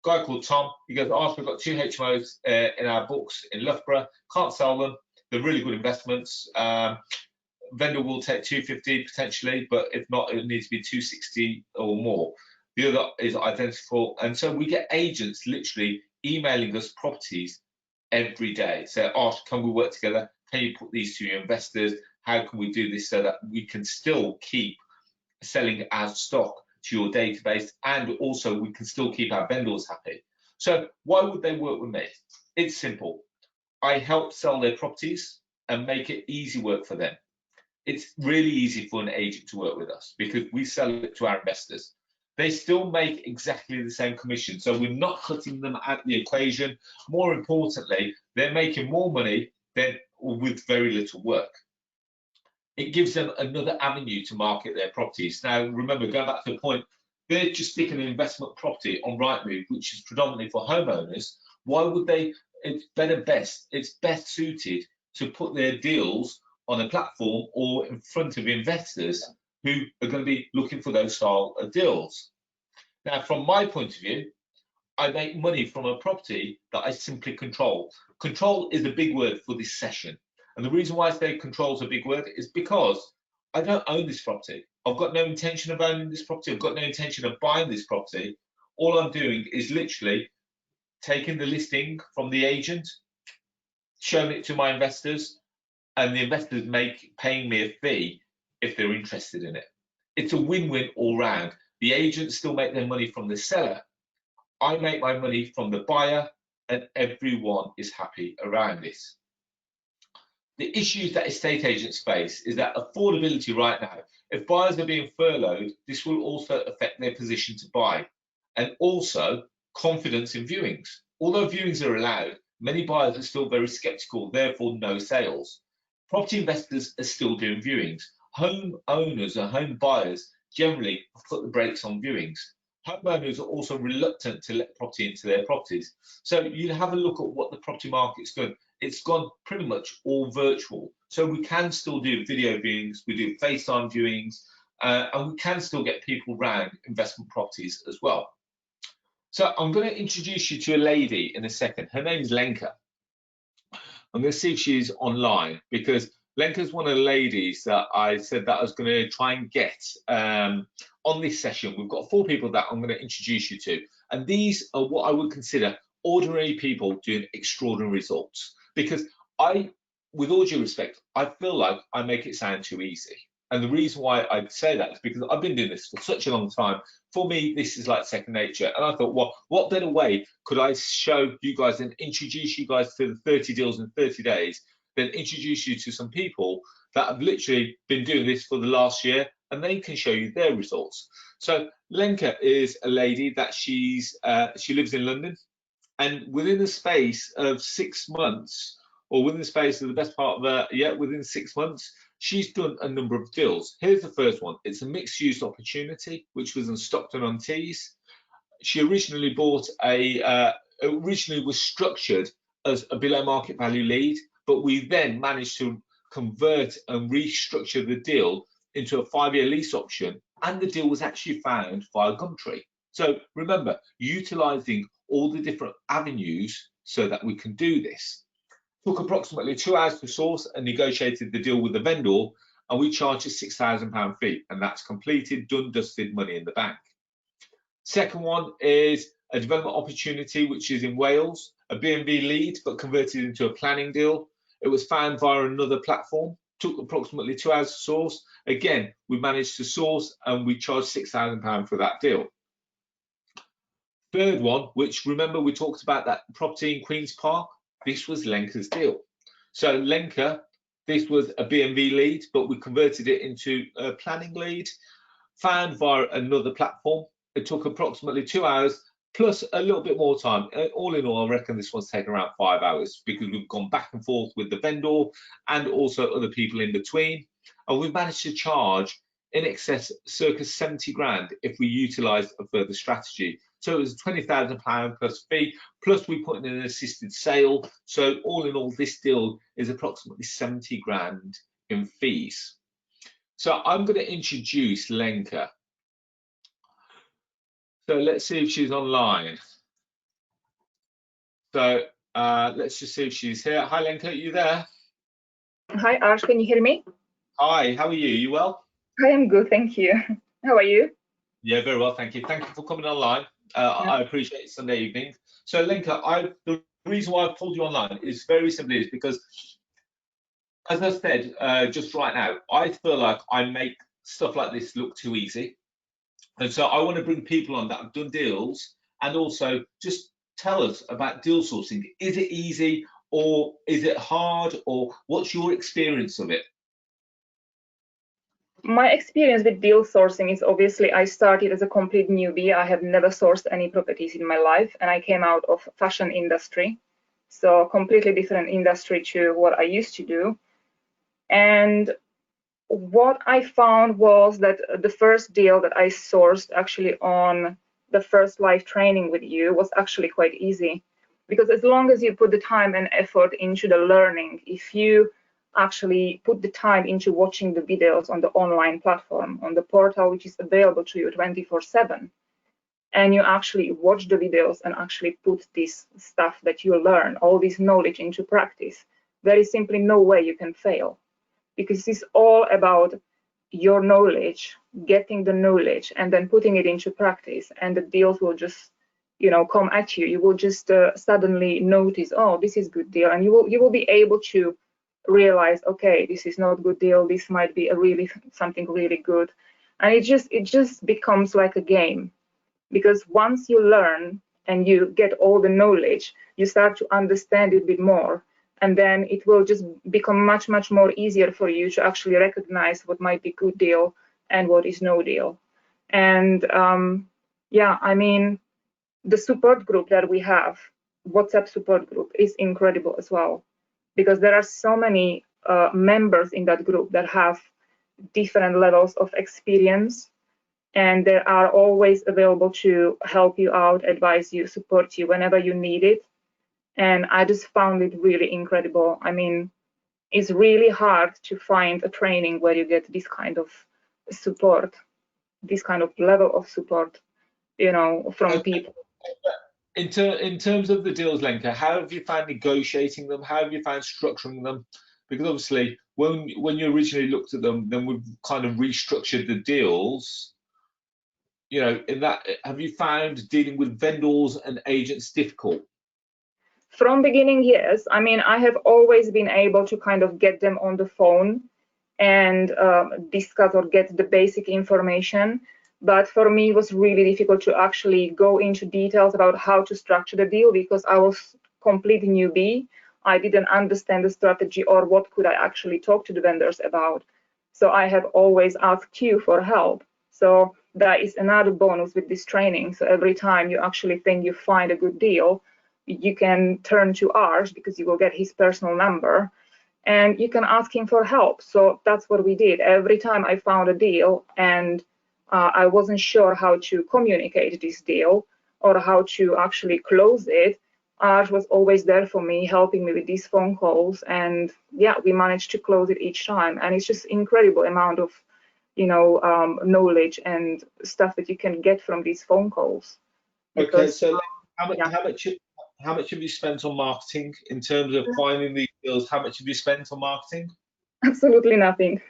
Guy called Tom, he goes, Arsh, we've got 2 HMOs in our books in Loughborough, can't sell them, they're really good investments. Vendor will take 250 potentially, but if not, it needs to be 260 or more. The other is identical, and so we get agents literally emailing us properties every day. Say, Arsh, can we work together? Can you put these to your investors? How can we do this so that we can still keep selling our stock to your database, and also we can still keep our vendors happy? So why would they work with me? It's simple. I help sell their properties and make it easy work for them. It's really easy for an agent to work with us because we sell it to our investors. They still make exactly the same commission, so we're not cutting them out of the equation. More importantly, they're making more money than with very little work. It gives them another avenue to market their properties. Now, remember, going back to the point, they're just sticking an investment property on Rightmove, which is predominantly for homeowners. Why would they? It's best suited to put their deals on a platform or in front of investors who are going to be looking for those style of deals. Now, from my point of view, I make money from a property that I simply control. Control is a big word for this session. And the reason why I say control is a big word is because I don't own this property. I've got no intention of owning this property. I've got no intention of buying this property. All I'm doing is literally taking the listing from the agent, showing it to my investors, and the investors paying me a fee if they're interested in it. It's a win-win all round. The agents still make their money from the seller. I make my money from the buyer, and everyone is happy around this. The issues that estate agents face is that affordability right now. If buyers are being furloughed, this will also affect their position to buy, and also confidence in viewings. Although viewings are allowed, many buyers are still very skeptical, therefore no sales. Property investors are still doing viewings. Home owners and home buyers generally have put the brakes on viewings. Homeowners are also reluctant to let property into their properties. So you have a look at what the property market's done. It's gone pretty much all virtual. So we can still do video viewings, we do FaceTime viewings, and we can still get people around investment properties as well. So I'm going to introduce you to a lady in a second. Her name's Lenka. I'm going to see if she's online, because Lenka's one of the ladies that I said that I was going to try and get on this session. We've got 4 people that I'm going to introduce you to, and these are what I would consider ordinary people doing extraordinary results. Because with all due respect, I feel like I make it sound too easy. And the reason why I say that is because I've been doing this for such a long time. For me, this is like second nature. And I thought, well, what better way could I show you guys and introduce you guys to the 30 deals in 30 days than introduce you to some people that have literally been doing this for the last year, and they can show you their results. So Lenka is a lady that she lives in London, and within the space of 6 months, or within the space of the best part of within 6 months, she's done a number of deals. Here's the first one. It's a mixed-use opportunity, which was in Stockton-on-Tees. She originally originally was structured as a below market value lead, but we then managed to convert and restructure the deal into a 5-year lease option, and the deal was actually found via Gumtree. So remember, utilizing all the different avenues so that we can do this. Took approximately 2 hours to source and negotiated the deal with the vendor, and we charged a £6,000 fee, and that's completed, done, dusted, money in the bank. Second one is a development opportunity, which is in Wales, a BMV lead, but converted into a planning deal. It was found via another platform, took approximately 2 hours to source. Again, we managed to source and we charged £6,000 for that deal. Third one, which remember we talked about that property in Queen's Park, this was Lenka's deal. So Lenka, this was a BMV lead, but we converted it into a planning lead, found via another platform. It took approximately 2 hours plus a little bit more time. All in all, I reckon this one's taken around 5 hours because we've gone back and forth with the vendor and also other people in between. And we've managed to charge in excess circa 70 grand if we utilised a further strategy. So it was £20,000 plus fee, plus we put in an assisted sale. So all in all, this deal is approximately 70 grand in fees. So I'm going to introduce Lenka. So let's see if she's online. So let's just see if she's here. Hi, Lenka, are you there? Hi, Arsh, can you hear me? Hi, how are you? You well? I am good, thank you. How are you? Yeah, very well, thank you. Thank you for coming online. I appreciate it, Sunday evening. So, Lenka, the reason why I've pulled you online is very simply is because, as I said just right now, I feel like I make stuff like this look too easy. And so I want to bring people on that have done deals and also just tell us about deal sourcing. Is it easy or is it hard, or what's your experience of it? My experience with deal sourcing is obviously I started as a complete newbie. I have never sourced any properties in my life, and I came out of fashion industry. So completely different industry to what I used to do. And what I found was that the first deal that I sourced actually on the first live training with you was actually quite easy, because as long as you put the time and effort into the learning, if you actually put the time into watching the videos on the online platform, on the portal, which is available to you 24/7, and you actually watch the videos and actually put this stuff that you learn, all this knowledge into practice, there is simply no way you can fail, because it's all about your knowledge, getting the knowledge and then putting it into practice, and the deals will just, you know, come at you. You will just suddenly notice, oh, this is good deal, and you will be able to realize, okay, this is not good deal, this might be a really something really good. And it just becomes like a game, because once you learn and you get all the knowledge, you start to understand it a bit more, and then it will just become much more easier for you to actually recognize what might be good deal and what is no deal. And yeah, I mean, the support group that we have, WhatsApp support group, is incredible as well, because there are so many members in that group that have different levels of experience, and they are always available to help you out, advise you, support you whenever you need it. And I just found it really incredible. I mean, it's really hard to find a training where you get this kind of support, this kind of level of support, you know, from people. In terms of the deals, Lenka, how have you found negotiating them? How have you found structuring them? Because obviously, when you originally looked at them, then we've kind of restructured the deals. You know, in that, have you found dealing with vendors and agents difficult? From beginning, yes. I mean, I have always been able to kind of get them on the phone and discuss or get the basic information. But for me, it was really difficult to actually go into details about how to structure the deal, because I was completely newbie. I didn't understand the strategy or what could I actually talk to the vendors about. So I have always asked you for help. So that is another bonus with this training. So every time you actually think you find a good deal, you can turn to Arsh, because you will get his personal number, and you can ask him for help. So that's what we did. Every time I found a deal and I wasn't sure how to communicate this deal or how to actually close it, Arsh was always there for me, helping me with these phone calls. And yeah, we managed to close it each time. And it's just incredible amount of, you know, knowledge and stuff that you can get from these phone calls. Because, okay, so yeah. how much have you spent on marketing in terms of finding these deals? How much have you spent on marketing? Absolutely nothing.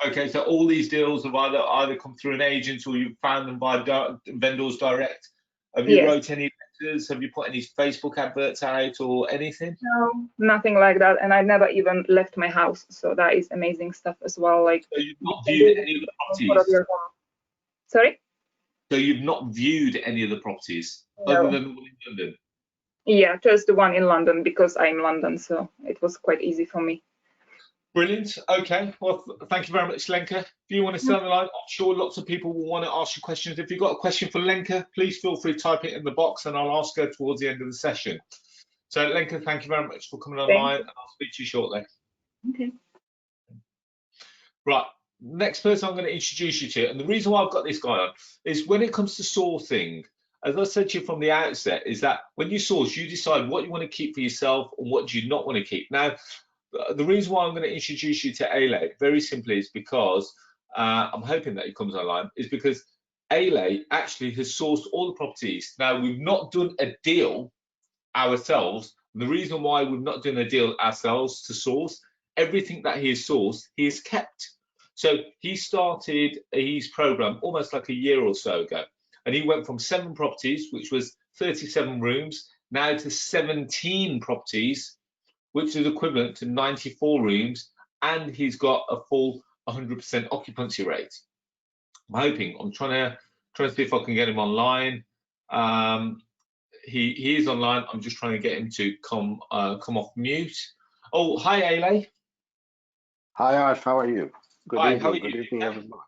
Okay, so all these deals have either come through an agent or you found them by vendors direct. Have you wrote any newsletters? Have you put any Facebook adverts out or anything? No, nothing like that. And I never even left my house. So that is amazing stuff as well. Like, So you've you not can viewed do any of the comfort of properties? your home. Sorry? So you've not viewed any of the properties other No. than the one in London? Yeah, just the one in London because I'm London, so it was quite easy for me. Brilliant. Okay. Well, thank you very much, Lenka. If you want to stay on the line, I'm sure lots of people will want to ask you questions. If you've got a question for Lenka, please feel free to type it in the box and I'll ask her towards the end of the session. So, Lenka, thank you very much for coming Thank online and I'll speak to you shortly. you. Okay. Right. Next person I'm going to introduce you to, and the reason why I've got this guy on is when it comes to sourcing, as I said to you from the outset, is that when you source, you decide what you want to keep for yourself and what do you not want to keep. Now, the reason why I'm going to introduce you to Ale, very simply, is because I'm hoping that he comes online, is because Ale actually has sourced all the properties. Now, we've not done a deal ourselves. The reason why we've not done a deal ourselves to source, everything that he has sourced, he has kept. So he started his program almost like a year or so ago. And he went from 7 properties, which was 37 rooms, now to 17 properties, which is equivalent to 94 rooms, and he's got a full 100% occupancy rate. I'm trying to see if I can get him online. He is online. I'm just trying to get him to come off mute. Oh, hi, Ale. Hi, Arsh. How are you? Good Hi, how are evening. you? Good evening, everyone.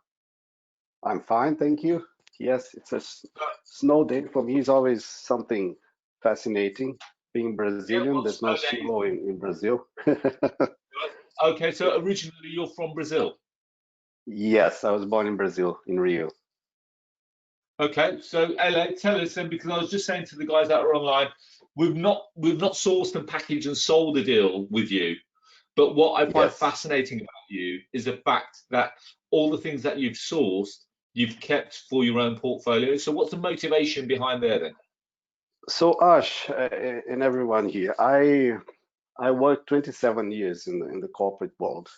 I'm fine, thank you. Yes, it's a snow day. For me, it's always something fascinating. Being Brazilian, Well, there's no snow days. snow in Brazil. Okay, so originally you're from Brazil. Yes, I was born in Brazil, in Rio. Okay, so LA, tell us then, because I was just saying to the guys that are online, we've not sourced and packaged and sold a deal with you. But what I find Yes. fascinating about you is the fact that all the things that you've sourced, you've kept for your own portfolio. So what's the motivation behind there then? So, Arsh, and everyone here, I worked 27 years in the corporate world.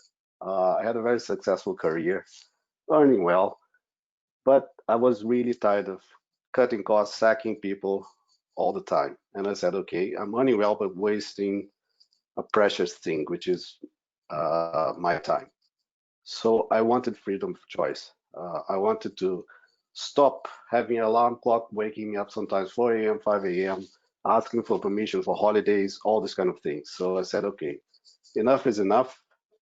I had a very successful career, earning well. But I was really tired of cutting costs, sacking people all the time. And I said, okay, I'm earning well, but wasting a precious thing, which is my time. So I wanted freedom of choice. I wanted to stop having an alarm clock waking me up sometimes 4 a.m., 5 a.m., asking for permission for holidays, all this kind of things. So I said, okay, enough is enough.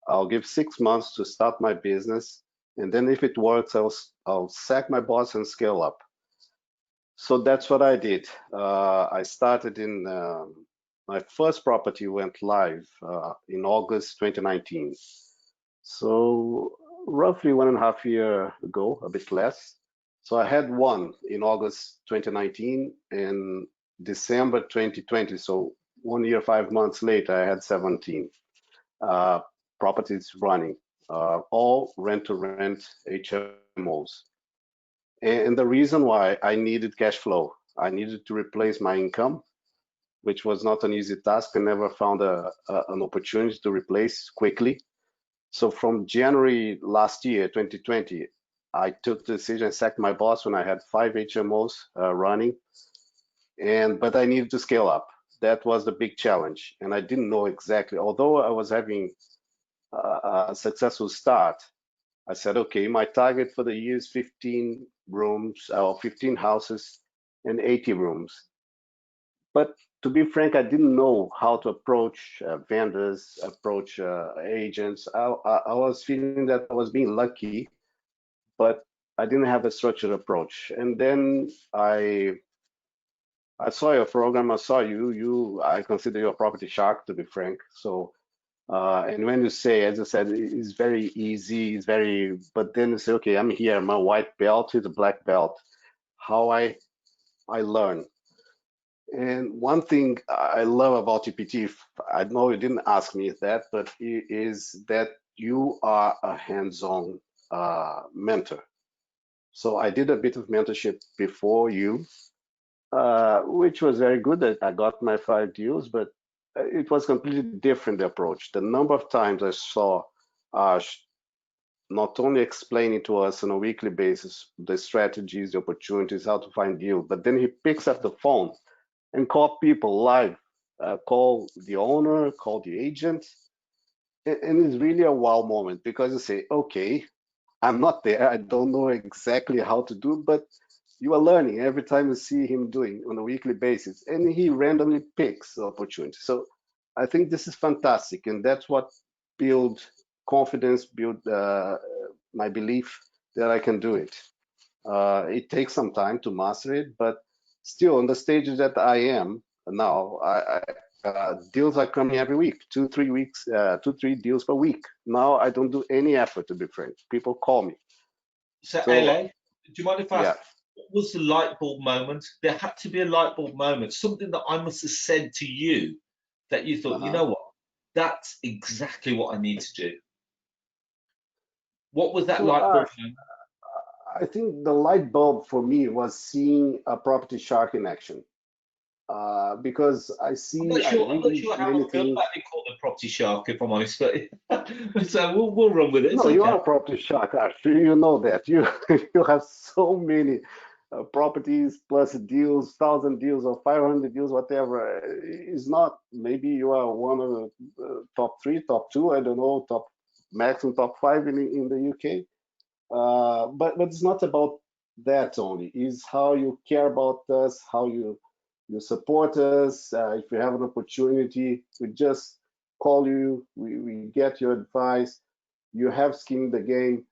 I'll give 6 months to start my business. And then if it works, I'll sack my boss and scale up. So that's what I did. I started in my first property went live in August 2019. So roughly 1.5 years ago, a bit less. So I had one in August 2019 and December 2020. So 1 year, 5 months later, I had 17 properties running, all rent to rent HMOs. And the reason why I needed cash flow, I needed to replace my income, which was not an easy task. I never found an opportunity to replace quickly. So from January last year, 2020, I took the decision, I sacked my boss when I had 5 HMOs running, but I needed to scale up. That was the big challenge, and I didn't know exactly. Although I was having a successful start, I said, okay, my target for the year is 15 rooms or 15 houses and 80 rooms. But to be frank, I didn't know how to approach vendors, approach agents. I was feeling that I was being lucky, but I didn't have a structured approach. And then I saw your program. I saw you. I consider you a property shark, to be frank. So, and when you say, as I said, it's very easy. It's very, but then you say, okay, I'm here. My white belt is a black belt. How I learn. And one thing I love about GPT, I know you didn't ask me that, but is that you are a hands-on mentor. So I did a bit of mentorship before you, which was very good. I got my 5 deals, but it was completely different approach. The number of times I saw Ash not only explaining to us on a weekly basis the strategies, the opportunities, how to find deals, but then he picks up the phone and call people live, call the owner, call the agent. And it's really a wow moment because you say, okay, I'm not there. I don't know exactly how to do, but you are learning every time you see him doing on a weekly basis, and he randomly picks the opportunity. So I think this is fantastic, and that's what build confidence, build my belief that I can do it. It takes some time to master it, but still on the stage that I am now, deals are coming every week, 2-3 weeks, 2-3 deals per week. Now I don't do any effort, to be frank. People call me. So, So LA, do you mind if I yeah. ask, what was the light bulb moment? There had to be a light bulb moment, something that I must have said to you that you thought, you Uh-huh. know what, that's exactly what I need to do. What was that So light bulb moment? I think the light bulb for me was seeing a property shark in action. Because I I'm not read sure how many I feel things. about being called a property shark, if I'm honest. But so we'll run with it. It's No, you are okay. a property shark, actually. You know that. You you have so many properties plus deals, 1,000 deals or 500 deals, whatever. It's not. Maybe you are one of the top three, top two. I don't know, top maximum top five in the UK. But it's not about that only. It's how you care about us, how you support us. If you have an opportunity, we just call you. We get your advice. You have skin in the game.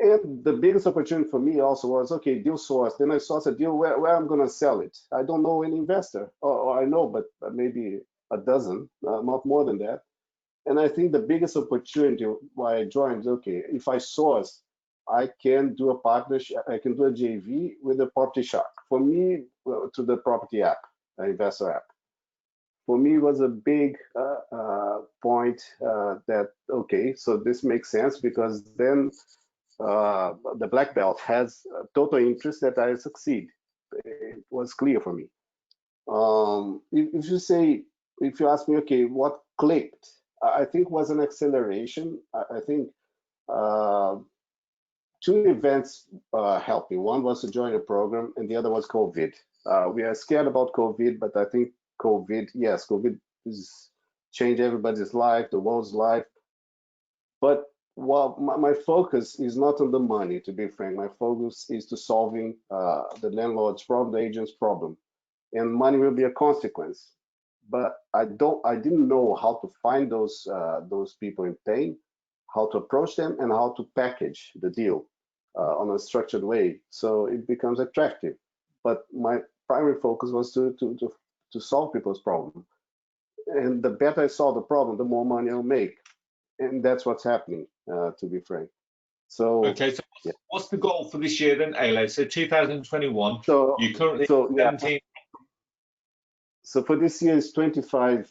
And the biggest opportunity for me also was, okay, deal source. Then I source a deal where I'm going to sell it. I don't know any investor, or I know, but maybe a dozen, not more than that. And I think the biggest opportunity why I joined, okay, if I source, I can do a partnership, I can do a JV with a property shark. For me, to the property app, investor app. For me, it was a big point that, okay, so this makes sense because then the black belt has total interest that I succeed. It was clear for me. If you say, if you ask me, okay, what clicked? I think was an acceleration. I think uh, two events helped me. One was to join a program, and the other was COVID. We are scared about COVID, but I think COVID, yes, COVID has changed everybody's life, the world's life. But well, my focus is not on the money, to be frank. My focus is to solving the landlord's problem, the agent's problem, and money will be a consequence. But I didn't know how to find those people in pain, how to approach them, and how to package the deal on a structured way, so it becomes attractive. But my primary focus was to solve people's problem, and the better I solve the problem, the more money I'll make, and that's what's happening, to be frank. So Okay, so yeah, what's the goal for this year then, Ale? So 2021, so you currently so yeah, 17. so for this year is 25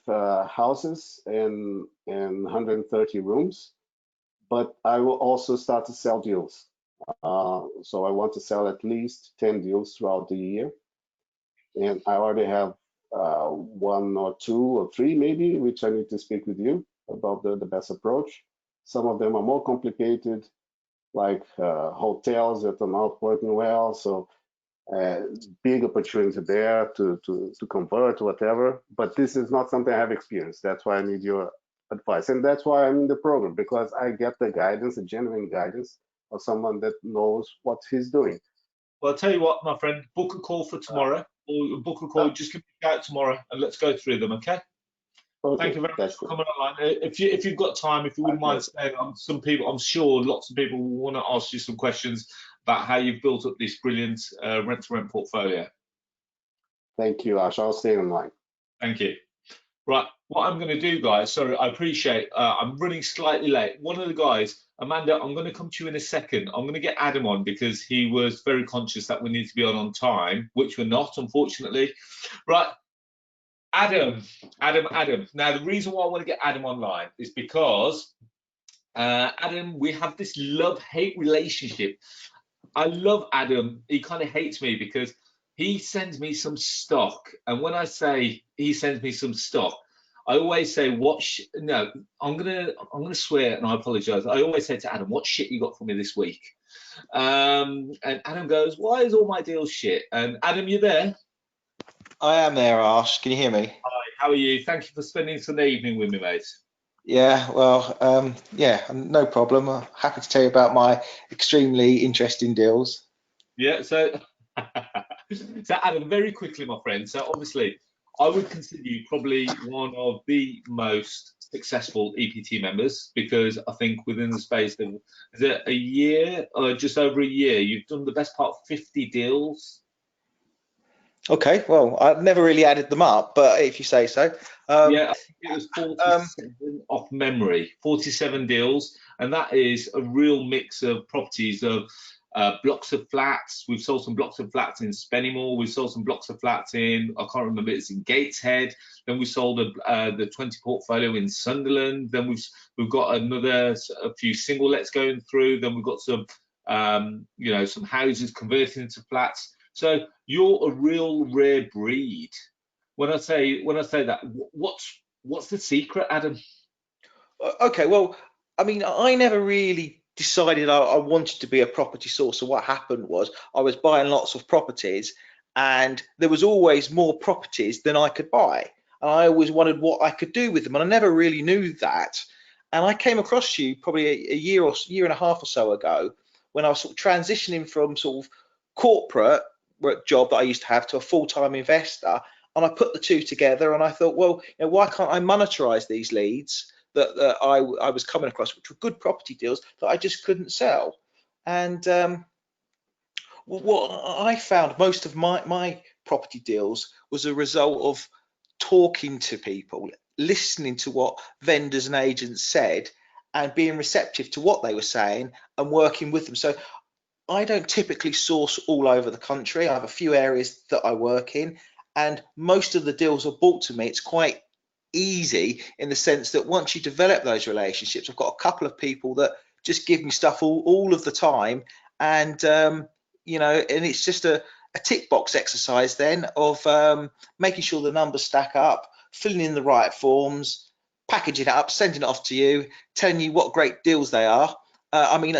houses and 130 rooms, but I will also start to sell deals. So I want to sell at least 10 deals throughout the year, and I already have one or two or three maybe, which I need to speak with you about the best approach. Some of them are more complicated, like hotels that are not working well. So uh, big opportunity there to convert whatever. But this is not something I have experienced. That's why I need your advice, and that's why I'm in the program, because I get the guidance, the genuine guidance of someone that knows what he's doing. Well, I'll tell you what, my friend, book a call for tomorrow, or book a call, just give me a shout tomorrow, and let's go through them, okay? Thank Okay, you very much that's for good. coming online. If you've got time, if you My wouldn't mind pleasure. staying on, some people, I'm sure lots of people will want to ask you some questions about how you've built up this brilliant rent-to-rent portfolio. Thank you, Ash. I'll stay online. Thank you. Right, what I'm going to do, guys, sorry, I appreciate, I'm running slightly late. One of the guys, Amanda, I'm going to come to you in a second. I'm going to get Adam on because he was very conscious that we need to be on time, which we're not, unfortunately. Right, Adam. Now, the reason why I want to get Adam online is because, Adam, we have this love-hate relationship. I love Adam. He kind of hates me because he sends me some stock, and when I say he sends me some stock, I always say, "What? No, I'm gonna swear, and I apologize. I always say to Adam, "What shit you got for me this week?" And Adam goes, "Why is all my deals shit?" And Adam, you there? I am there, Arsh. Can you hear me? Hi, how are you? Thank you for spending Sunday evening with me, mate. Yeah, well, yeah, no problem. I'm happy to tell you about my extremely interesting deals. Yeah, so so Adam, very quickly, my friend. So obviously, I would consider you probably one of the most successful EPT members because I think within the space of is it a year or just over a year, you've done the best part of 50 deals. Okay, well, I've never really added them up, but if you say so. Um, Yeah, I think it was um, 47 off memory, 47 deals, and that is a real mix of properties of blocks of flats. We've sold some blocks of flats in Spennymoor. We've sold some blocks of flats in, I can't remember, it's in Gateshead. Then we sold the 20 portfolio in Sunderland. Then we've got a few single lets going through. Then we've got some some houses converting into flats. So you're a real rare breed. When I say that, what's the secret, Adam? okay, well, I mean, I never really decided I wanted to be a property sourcer. What happened was I was buying lots of properties, and there was always more properties than I could buy. And I always wondered what I could do with them, and I never really knew that. And I came across you probably a year and a half or so ago when I was sort of transitioning from sort of corporate work job that I used to have to a full-time investor. And I put the two together, and I thought, well, why can't I monetize these leads that I was coming across, which were good property deals that I just couldn't sell. And what I found most of my property deals was a result of talking to people, listening to what vendors and agents said, and being receptive to what they were saying and working with them. So I don't typically source all over the country. I have a few areas that I work in, and most of the deals are brought to me. It's quite easy in the sense that once you develop those relationships, I've got a couple of people that just give me stuff all of the time, and and it's just a tick box exercise then of making sure the numbers stack up, filling in the right forms, packaging it up, sending it off to you, telling you what great deals they are. I mean,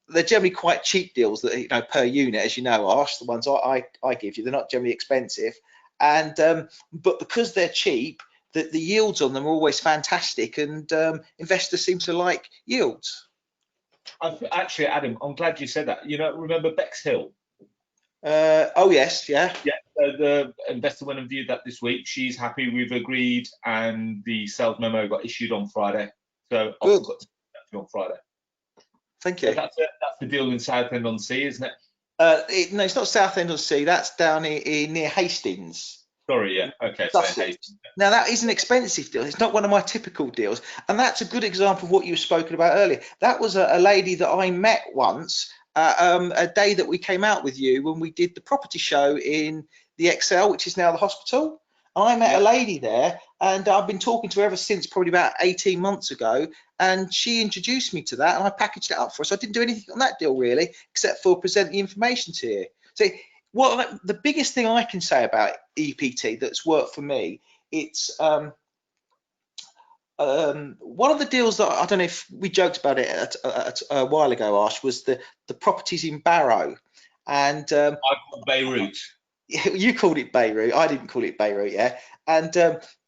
they're generally quite cheap deals that per unit, as you know, Arsh. The ones I give you, they're not generally expensive, and but because they're cheap, the yields on them are always fantastic, and investors seem to like yields. Actually, Adam, I'm glad you said that. Remember Bexhill? Oh yes, yeah, Yeah, the investor went and viewed that this week. She's happy we've agreed, and the sales memo got issued on Friday. So good. I've got to on Friday. Thank So you. that's the deal in Southend-on-Sea, isn't it? No, it's not Southend-on-Sea. That's down near Hastings. Sorry, yeah. Okay, so Sussex. Now that is an expensive deal. It's not one of my typical deals, and that's a good example of what you were spoken about earlier. That was a lady that I met once, a day that we came out with you when we did the property show in the Excel, which is now the hospital. I met a yeah. lady there, and I've been talking to her ever since, probably about 18 months ago, and she introduced me to that, and I packaged it up for her. So I didn't do anything on that deal really, except for present the information to you. So the biggest thing I can say about EPT that's worked for me, it's one of the deals that I don't know if we joked about it at a while ago, Ash, was the properties in Barrow, and I call Beirut. you called it Beirut. I didn't call it Beirut, yeah. And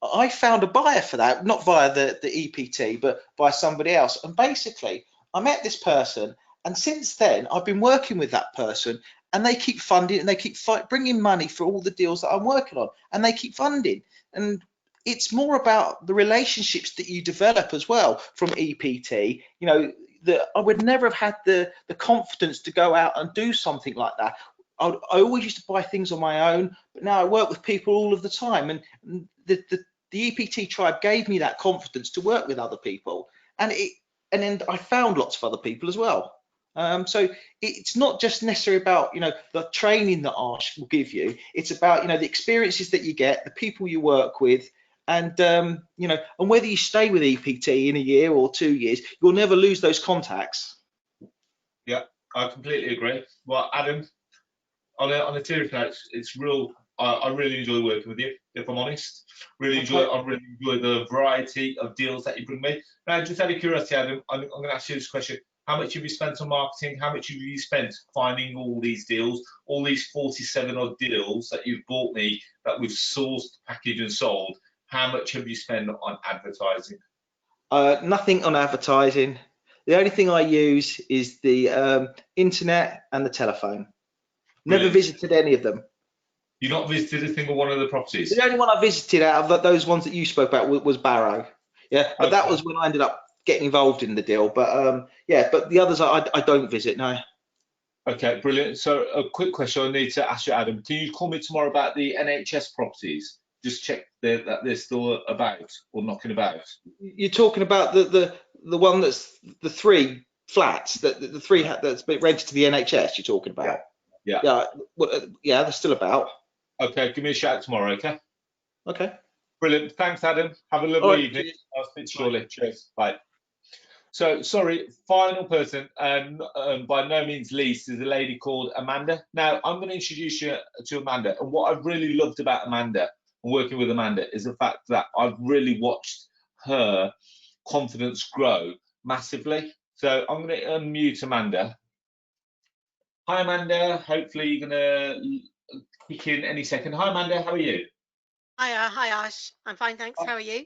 I found a buyer for that, not via the EPT, but by somebody else. And basically, I met this person, and since then, I've been working with that person, and they keep funding, and they keep bringing money for all the deals that I'm working on, and they keep funding. And it's more about the relationships that you develop as well from EPT. That I would never have had the confidence to go out and do something like that. I always used to buy things on my own, but now I work with people all of the time, and the EPT tribe gave me that confidence to work with other people, and then I found lots of other people as well. So it's not just necessarily about the training that Arsh will give you. It's about the experiences that you get, the people you work with, and and whether you stay with EPT in a year or 2 years, you'll never lose those contacts. Yeah, I completely agree. Well, Adam, on a serious note, it's real. I really enjoy working with you. If I'm honest, I really enjoy the variety of deals that you bring me. Now, just out of curiosity, Adam, I'm going to ask you this question: How much have you spent on marketing? How much have you spent finding all these deals, all these 47 odd deals that you've bought me that we've sourced, packaged and sold? How much have you spent on advertising? Nothing on advertising. The only thing I use is the internet and the telephone. Never Brilliant. visited any of them. You've not visited a single one of the properties? The only one I visited out of those ones that you spoke about was Barrow. Yeah, but that Okay. was when I ended up getting involved in the deal. But yeah, but the others I don't visit, no. Okay, brilliant. So a quick question I need to ask you, Adam. Can you call me tomorrow about the NHS properties? Just check that they're still about or knocking about. You're talking about the one that's the 3 flats, the 3 that's been rented to the NHS. You're talking about? Yeah. Yeah. Well, yeah, they're still about. Okay, give me a shout tomorrow, okay? Okay. Brilliant. Thanks, Adam. Have a All lovely right, evening. cheers. I'll speak to you shortly. Cheers. Bye. So, sorry, final person, and by no means least, is a lady called Amanda. Now, I'm going to introduce you to Amanda. And what I've really loved about Amanda and working with Amanda is the fact that I've really watched her confidence grow massively. So, I'm going to unmute Amanda. Hi, Amanda. Hopefully, you're going to kick in any second. Hi, Amanda. How are you? Hi Ash. I'm fine, thanks. How are you?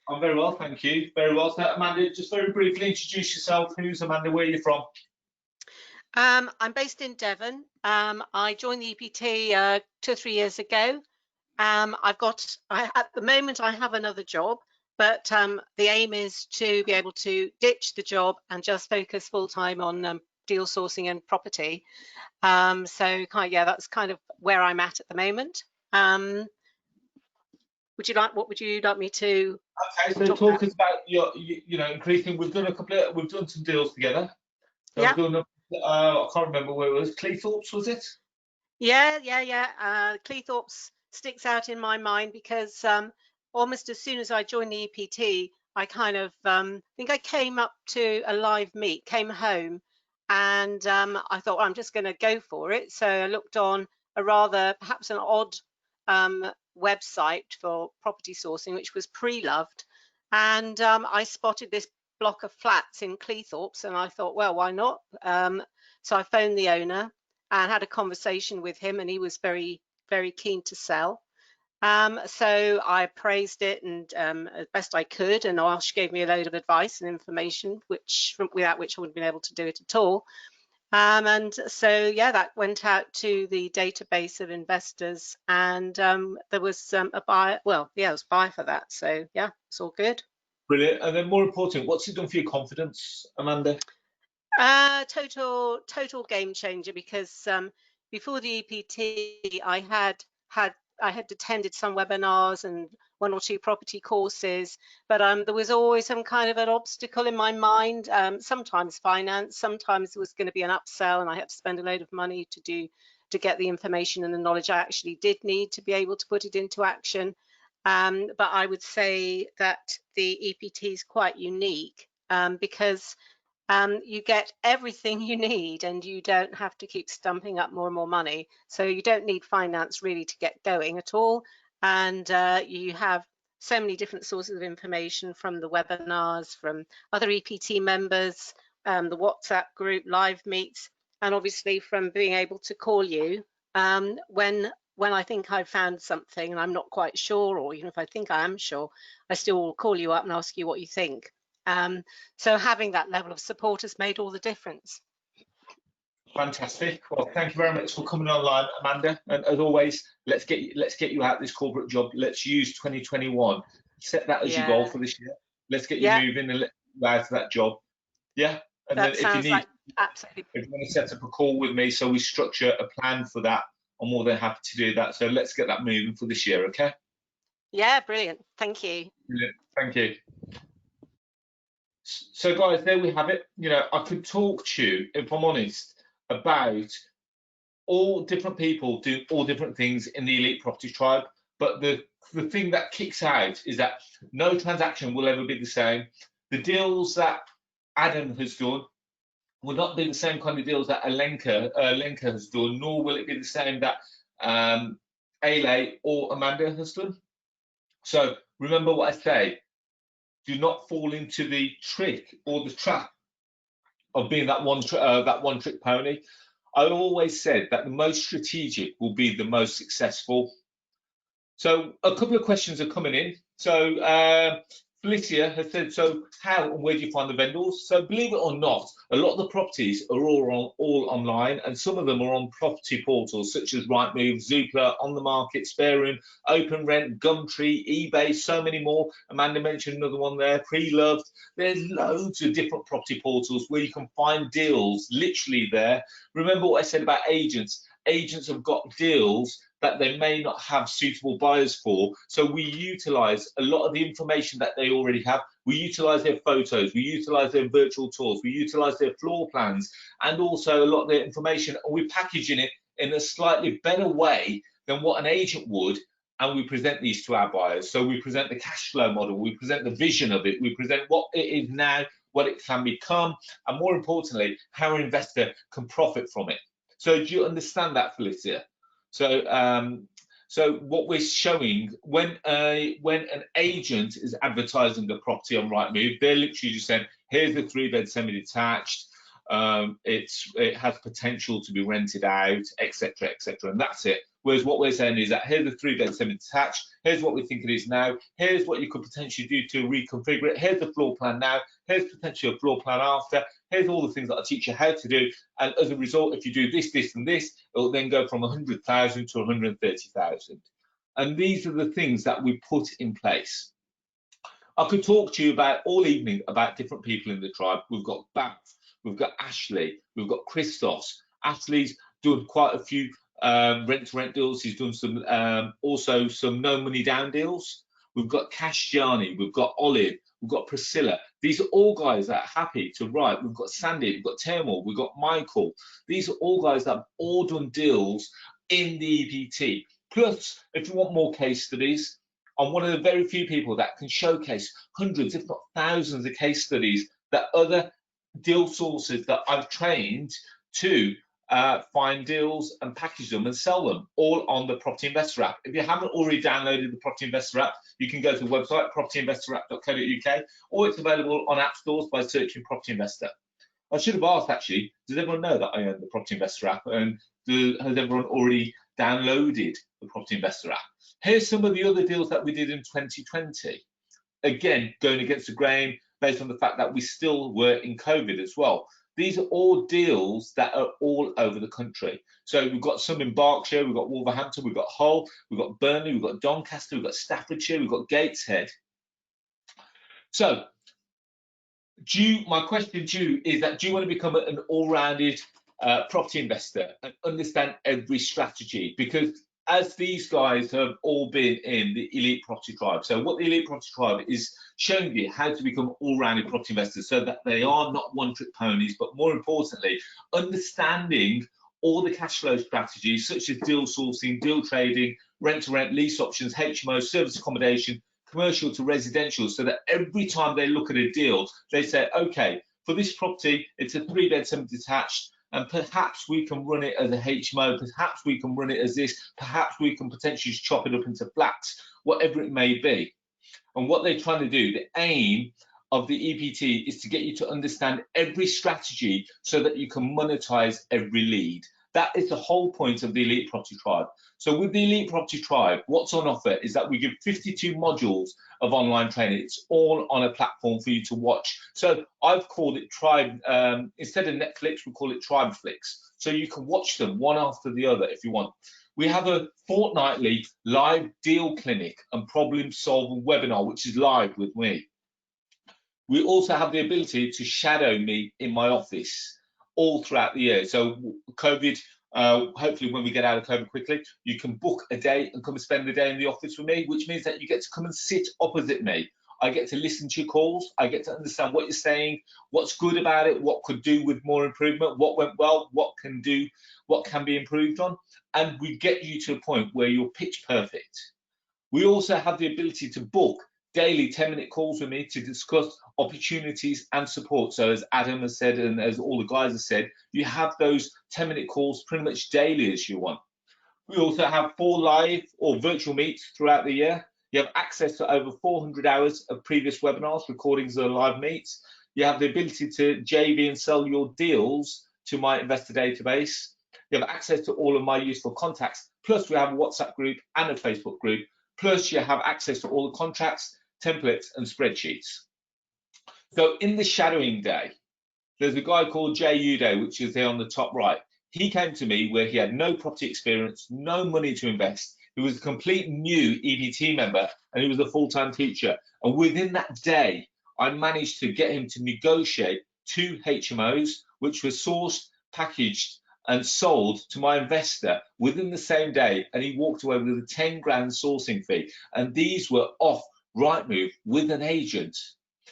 I'm very well, thank you. Very well. So, Amanda, just very briefly introduce yourself. Who's Amanda? Where are you from? I'm based in Devon. I joined the EPT 2 or 3 years ago. At the moment I have another job, but the aim is to be able to ditch the job and just focus full time on deal sourcing and property. So yeah, that's kind of where I'm at the moment. What would you like me to Okay, so talk us about your, increasing. We've done some deals together. So Yeah. we've done, I can't remember where it was. Cleethorpes, was it? Yeah. Cleethorpes sticks out in my mind because almost as soon as I joined the EPT, I kind of think I came up to a live meet, came home, and I thought, well, I'm just going to go for it. So I looked on a perhaps an odd website for property sourcing, which was Pre-Loved, and I spotted this block of flats in Cleethorpes, and I thought, well, why not? So I phoned the owner and had a conversation with him, and he was very, very keen to sell. So I appraised it and as best I could, and Arsh gave me a load of advice and information, without which I wouldn't have been able to do it at all. And so yeah, that went out to the database of investors, and there was a buyer. Well, yeah, it was a buyer for that. So yeah, it's all good. Brilliant. And then more important, what's it done for your confidence, Amanda? Total game changer, because before the EPT, I had attended some webinars and 1 or 2 property courses, but there was always some kind of an obstacle in my mind. Sometimes finance, sometimes there was going to be an upsell, and I had to spend a load of money to get the information and the knowledge I actually did need to be able to put it into action. But I would say that the EPT is quite unique because you get everything you need, and you don't have to keep stumping up more and more money. So you don't need finance really to get going at all. And you have so many different sources of information from the webinars, from other EPT members, the WhatsApp group, live meets, and obviously from being able to call you when I think I've found something and I'm not quite sure, or even if I think I am sure, I still will call you up and ask you what you think. So having that level of support has made all the difference. Fantastic. Well, thank you very much for coming online, Amanda. And as always, let's get you out this corporate job. Let's use 2021. Set that as your goal for this year. Let's get you moving and let you out of that job. Yeah. And that then if you need, absolutely. if you want to set up a call with me, so we structure a plan for that, I'm more than happy to do that. So let's get that moving for this year. Okay. Yeah, brilliant. Thank you. Brilliant. Thank you. So guys, there we have it. I could talk to you, if I'm honest, about all different people doing all different things in the Elite Property Tribe, but the thing that kicks out is that no transaction will ever be the same. The deals that Adam has done will not be the same kind of deals that Lenka has done, nor will it be the same that Ale or Amanda has done. So remember what I say. Do not fall into the trick or the trap of being that one trick pony. I always said that the most strategic will be the most successful. So a couple of questions are coming in. So Felicia has said, so how and where do you find the vendors? So believe it or not, a lot of the properties are all online, and some of them are on property portals such as Rightmove, Zoopla, On the Market, Spare Room, Open Rent, Gumtree, eBay, so many more. Amanda mentioned another one there, Pre-Loved. There's loads of different property portals where you can find deals literally there. Remember what I said about agents. Agents have got deals that they may not have suitable buyers for. So we utilize a lot of the information that they already have. We utilize their photos, we utilize their virtual tours, we utilize their floor plans, and also a lot of their information, and we're packaging it in a slightly better way than what an agent would, and we present these to our buyers. So we present the cash flow model, we present the vision of it, we present what it is now, what it can become, and more importantly, how an investor can profit from it. So do you understand that, Felicia? So what we're showing when an agent is advertising a property on Rightmove, they're literally just saying, here's the 3-bed semi-detached. It has potential to be rented out, etc., etc., and that's it. Whereas what we're saying is that here's the 3-bed semi-detached. Here's what we think it is now. Here's what you could potentially do to reconfigure it. Here's the floor plan now. Here's potentially a floor plan after. Here's all the things that I teach you how to do. And as a result, if you do this, this, and this, it will then go from 100,000 to 130,000. And these are the things that we put in place. I could talk to you about all evening about different people in the tribe. We've got Babs, we've got Ashley, we've got Christos. Ashley's done quite a few rent-to-rent deals. He's done some also some no money down deals. We've got Kashjani, we've got Olive, we've got Priscilla. These are all guys that are happy to write. We've got Sandy, we've got Tamil, we've got Michael. These are all guys that have all done deals in the EPT. Plus, if you want more case studies, I'm one of the very few people that can showcase hundreds, if not thousands, of case studies that other deal sources that I've trained to find deals and package them and sell them, all on the Property Investor app. If you haven't already downloaded the Property Investor app, you can go to the website propertyinvestораpp.co.uk, or it's available on app stores by searching Property Investor. I should have asked, actually, does everyone know that I own the Property Investor app, and has everyone already downloaded the Property Investor app? Here's some of the other deals that we did in 2020. Again, going against the grain based on the fact that we still were in COVID as well. These are all deals that are all over the country. So we've got some in Berkshire, we've got Wolverhampton, we've got Hull, we've got Burnley, we've got Doncaster, we've got Staffordshire, we've got Gateshead. So my question to you is that, do you want to become an all-rounded property investor and understand every strategy? Because as these guys have all been in the Elite Property Tribe, so what the Elite Property Tribe is showing you how to become all-rounded property investors, so that they are not one-trick ponies, but more importantly, understanding all the cash flow strategies such as deal sourcing, deal trading, rent-to-rent, lease options, HMO, service accommodation, commercial to residential, so that every time they look at a deal, they say, okay, for this property, it's a 3-bed semi-detached, and perhaps we can run it as a HMO, perhaps we can run it as this, perhaps we can potentially chop it up into flats, whatever it may be. And what they're trying to do, the aim of the EPT is to get you to understand every strategy so that you can monetize every lead. That is the whole point of the Elite Property Tribe. So with the Elite Property Tribe, what's on offer is that we give 52 modules of online training. It's all on a platform for you to watch. So I've called it Tribe, instead of Netflix, we call it Tribeflix. So you can watch them one after the other if you want. We have a fortnightly live deal clinic and problem solving webinar, which is live with me. We also have the ability to shadow me in my office all throughout the year. So COVID, hopefully when we get out of COVID quickly, you can book a day and come and spend the day in the office with me, which means that you get to come and sit opposite me. I get to listen to your calls. I get to understand what you're saying, what's good about it, what could do with more improvement, what went well, what can be improved on. And we get you to a point where you're pitch perfect. We also have the ability to book daily 10-minute calls with me to discuss opportunities and support. So as Adam has said, and as all the guys have said, you have those 10-minute calls pretty much daily as you want. We also have 4 live or virtual meets throughout the year. You have access to over 400 hours of previous webinars, recordings of live meets. You have the ability to JV and sell your deals to my investor database. You have access to all of my useful contacts. Plus, we have a WhatsApp group and a Facebook group. Plus, you have access to all the contracts, templates, and spreadsheets. So in the shadowing day, there's a guy called Jay Uday, which is there on the top right. He came to me where he had no property experience, no money to invest. He was a complete new EPT member, and he was a full-time teacher. And within that day, I managed to get him to negotiate 2 HMOs, which were sourced, packaged, and sold to my investor within the same day. And he walked away with a 10 grand sourcing fee. And these were off Rightmove with an agent.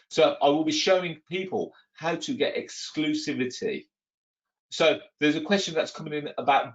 So I will be showing people how to get exclusivity. So there's a question that's coming in about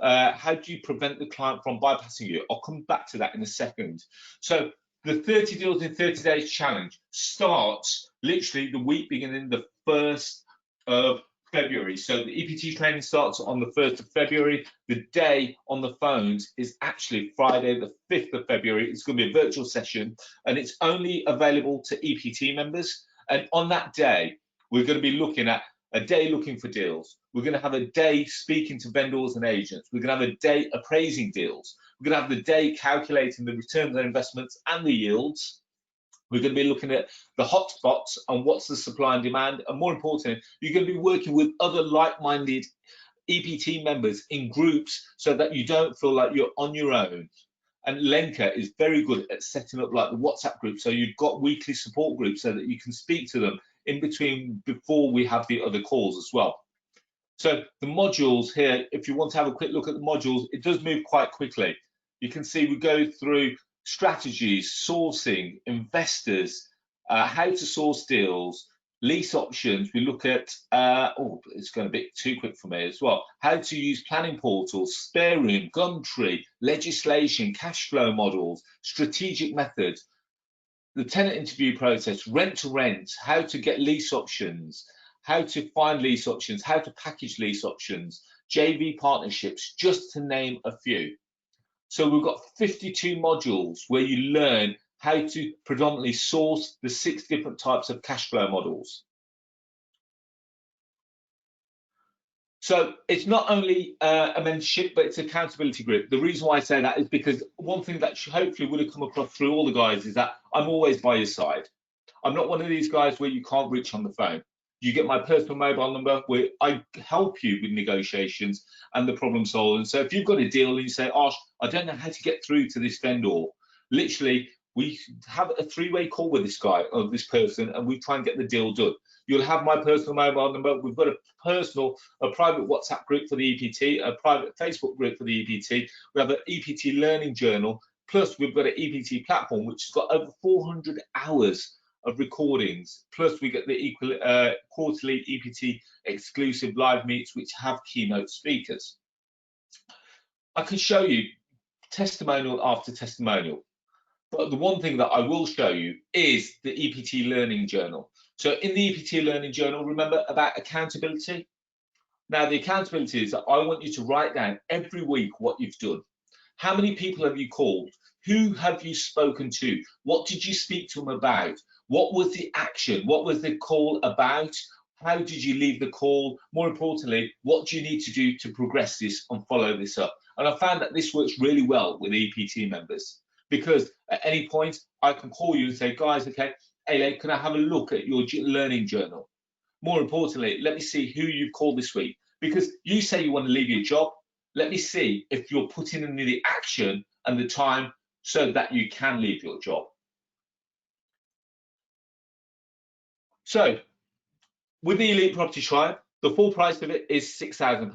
how do you prevent the client from bypassing you? I'll come back to that in a second. So the 30 deals in 30 days challenge starts literally the week beginning the 1st of February. So the EPT training starts on the 1st of February. The day on the phones is actually Friday, the 5th of February. It's going to be a virtual session, and it's only available to EPT members. And on that day, we're going to be looking at a day looking for deals. We're going to have a day speaking to vendors and agents. We're going to have a day appraising deals. We're going to have the day calculating the returns on investments and the yields. We're going to be looking at the hotspots and what's the supply and demand. And more importantly, you're going to be working with other like-minded EPT members in groups so that you don't feel like you're on your own. And Lenka is very good at setting up like the WhatsApp group. So you've got weekly support groups so that you can speak to them in between before we have the other calls as well. So the modules here, if you want to have a quick look at the modules, it does move quite quickly. You can see we go through strategies, sourcing, investors, how to source deals, lease options. We look at, oh, it's going a bit too quick for me as well, how to use planning portals, spare room, Gumtree, legislation, cash flow models, strategic methods, the tenant interview process, rent to rent, how to get lease options, how to find lease options, how to package lease options, JV partnerships, just to name a few. So we've got 52 modules where you learn how to predominantly source the 6 different types of cash flow models. So it's not only a mentorship, but it's an accountability group. The reason why I say that is because one thing that hopefully would have come across through all the guys is that I'm always by your side. I'm not one of these guys where you can't reach on the phone. You get my personal mobile number where I help you with negotiations and the problem solving. So if you've got a deal and you say, Arsh, I don't know how to get through to this vendor, literally, we have a 3-way call with this guy or this person and we try and get the deal done. You'll have my personal mobile number. We've got a private WhatsApp group for the EPT, a private Facebook group for the EPT. We have an EPT learning journal. Plus, we've got an EPT platform, which has got over 400 hours of recordings. Plus, we get the quarterly EPT exclusive live meets, which have keynote speakers. I can show you testimonial after testimonial. But the one thing that I will show you is the EPT Learning Journal. So in the EPT Learning Journal, remember about accountability? Now, the accountability is that I want you to write down every week what you've done. How many people have you called? Who have you spoken to? What did you speak to them about? What was the action? What was the call about? How did you leave the call? More importantly, what do you need to do to progress this and follow this up? And I found that this works really well with EPT members. Because at any point, I can call you and say, guys, okay, Ellahi, can I have a look at your learning journal? More importantly, let me see who you've called this week. Because you say you want to leave your job. Let me see if you're putting in the action and the time so that you can leave your job. So, with the Elite Property Tribe, the full price of it is £6,000.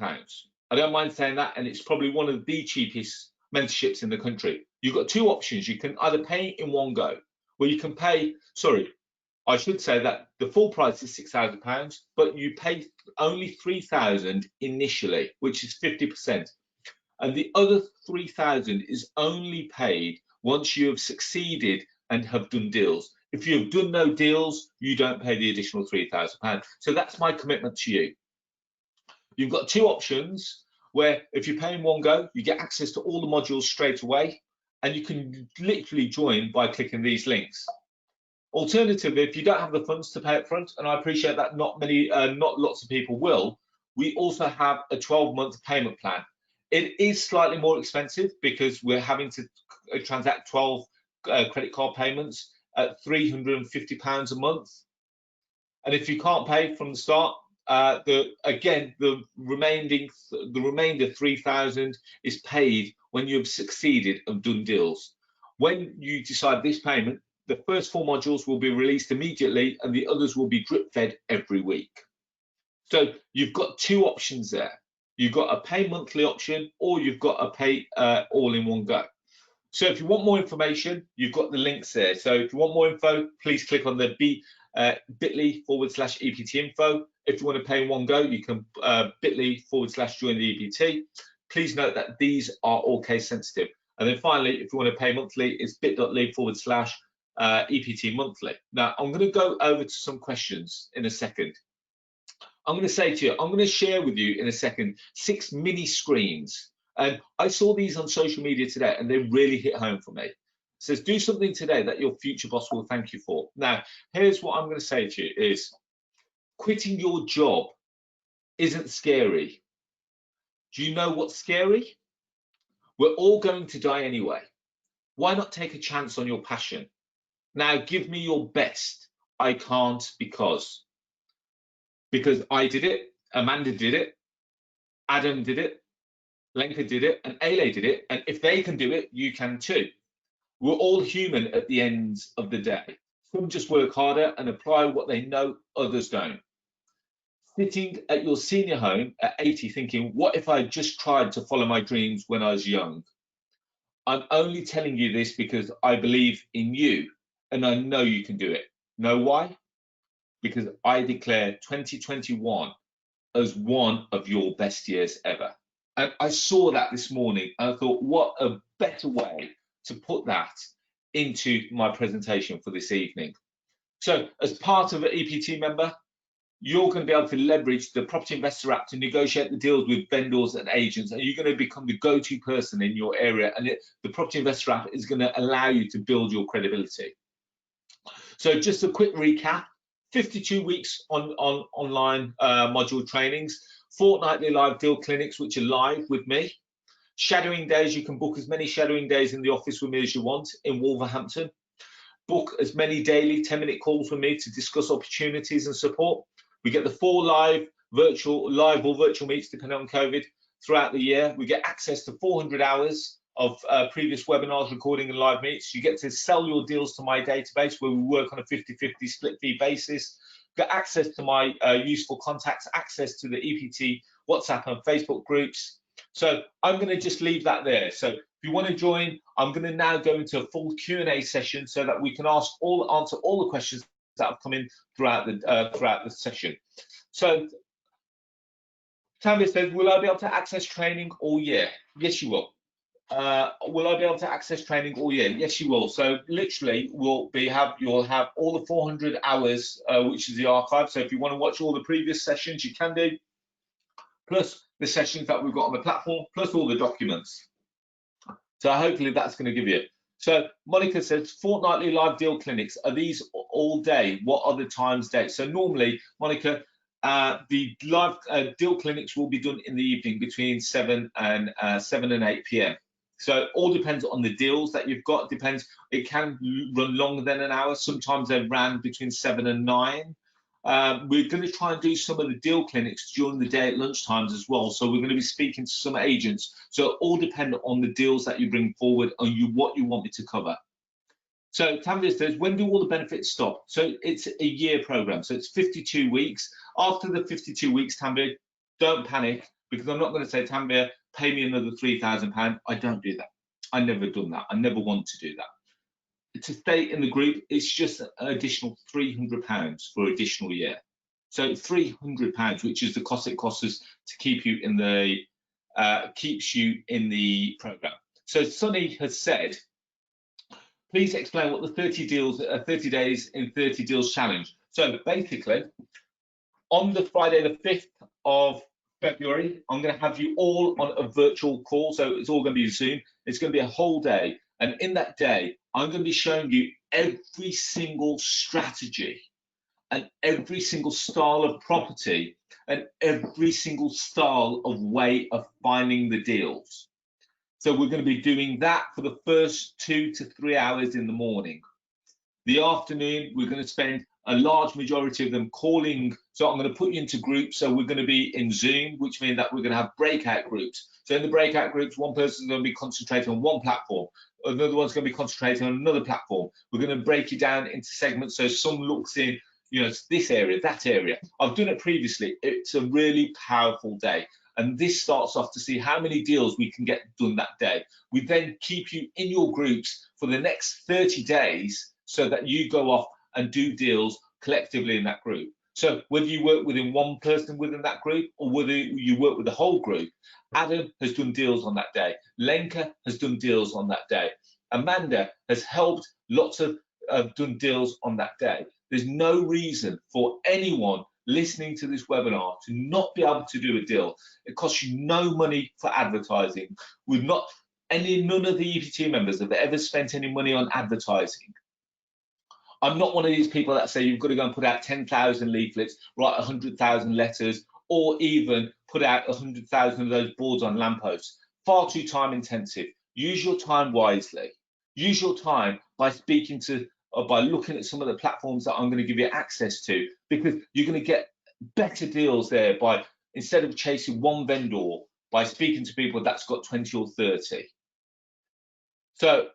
I don't mind saying that, and it's probably one of the cheapest mentorships in the country. You've got 2 options. You can either pay in one go, where you can pay, sorry, I should say that the full price is £6,000, but you pay only £3,000 initially, which is 50%. And the other £3,000 is only paid once you have succeeded and have done deals. If you have done no deals, you don't pay the additional £3,000. So that's my commitment to you. You've got 2 options where if you pay in one go, you get access to all the modules straight away, and you can literally join by clicking these links. Alternatively, if you don't have the funds to pay up front, and I appreciate that not lots of people will, we also have a 12-month payment plan. It is slightly more expensive because we're having to transact 12 credit card payments at £350 a month. And if you can't pay from the start, the remainder 3,000 is paid when you have succeeded and done deals. When you decide this payment, the first 4 modules will be released immediately and the others will be drip fed every week. So you've got 2 options there. You've got a pay monthly option, or you've got a pay all in one go. So if you want more information, you've got the links there. So if you want more info, please click on the bit.ly/EPT info. If you want to pay in one go, you can bit.ly/join the EPT. Please note that these are all case sensitive. And then finally, if you want to pay monthly, it's bit.ly/EPT monthly. Now, I'm going to go over to some questions in a second. I'm going to say to you, I'm going to share with you in a second 6 mini screens. And I saw these on social media today and they really hit home for me. It says, do something today that your future boss will thank you for. Now, here's what I'm going to say to you is, quitting your job isn't scary. Do you know what's scary? We're all going to die anyway. Why not take a chance on your passion? Now, give me your best. I can't because I did it, Amanda did it, Adam did it, Lenka did it, and Ale did it. And if they can do it, you can too. We're all human at the end of the day. Some just work harder and apply what they know, others don't. Sitting at your senior home at 80 thinking, what if I just tried to follow my dreams when I was young? I'm only telling you this because I believe in you and I know you can do it. Know why? Because I declare 2021 as one of your best years ever. And I saw that this morning and I thought, what a better way to put that into my presentation for this evening. So as part of an EPT member, you're going to be able to leverage the Property Investor app to negotiate the deals with vendors and agents, and you're going to become the go-to person in your area. And the Property Investor app is going to allow you to build your credibility. So just a quick recap: 52 weeks on online module trainings, fortnightly live deal clinics which are live with me, shadowing days. You can book as many shadowing days in the office with me as you want in Wolverhampton. Book as many daily 10-minute calls with me to discuss opportunities and support. We get the 4 live or virtual meets, depending on COVID, throughout the year. We get access to 400 hours of previous webinars, recording and live meets. You get to sell your deals to my database where we work on a 50-50 split fee basis. Get access to my useful contacts, access to the EPT WhatsApp and Facebook groups. So I'm going to just leave that there. So if you want to join, I'm going to now go into a full Q&A session so that we can answer all the questions that have come in throughout the session. So Tammy says, will I be able to access training all year? Yes, you will. Will I be able to access training all year? Yes, you will. So literally, you'll have all the 400 hours, which is the archive. So if you want to watch all the previous sessions, you can do, plus the sessions that we've got on the platform, plus all the documents. So hopefully that's going to give you. So Monica says, fortnightly live deal clinics, are these all day? What are the times, dates? So normally, Monica, the live deal clinics will be done in the evening between 7 and 8 p.m. So it all depends on the deals that you've got. Depends. It can run longer than an hour. Sometimes they ran between 7 and 9. We're going to try and do some of the deal clinics during the day at lunchtimes as well. So we're going to be speaking to some agents. So it all depends on the deals that you bring forward and what you want me to cover. So Tamia says, when do all the benefits stop? So it's a year program. So it's 52 weeks. After the 52 weeks, Tamia, don't panic, because I'm not going to say, Tamia, pay me another £3,000. I don't do that. I never done that. I never want to do that. To stay in the group, it's just an additional £300 for an additional year. So £300, which is the cost it costs us to keep you in the keeps you in the program. So Sunny has said, please explain what the 30 days in 30 deals challenge. So basically, on the Friday the 5th of February, I'm going to have you all on a virtual call. So it's all going to be Zoom. It's going to be a whole day. And in that day, I'm going to be showing you every single strategy and every single style of property and every single style of way of finding the deals. So we're going to be doing that for the first 2 to 3 hours in the morning. The afternoon, we're going to spend a large majority of them calling. So I'm going to put you into groups. So we're going to be in Zoom, which means that we're going to have breakout groups. So in the breakout groups, one person's going to be concentrating on one platform. Another one's going to be concentrating on another platform. We're going to break it down into segments. So some looks in, you know, this area, that area. I've done it previously. It's a really powerful day. And this starts off to see how many deals we can get done that day. We then keep you in your groups for the next 30 days so that you go off and do deals collectively in that group. So whether you work within one person within that group or whether you work with the whole group, Adam has done deals on that day. Lenka has done deals on that day. Amanda has helped lots of done deals on that day. There's no reason for anyone listening to this webinar to not be able to do a deal. It costs you no money for advertising. None of the EPT members have ever spent any money on advertising. I'm not one of these people that say you've got to go and put out 10,000 leaflets, write 100,000 letters, or even put out 100,000 of those boards on lampposts. Far too time intensive. Use your time wisely. Use your time by speaking to or by looking at some of the platforms that I'm going to give you access to, because you're going to get better deals there by, instead of chasing one vendor, by speaking to people that's got 20 or 30. So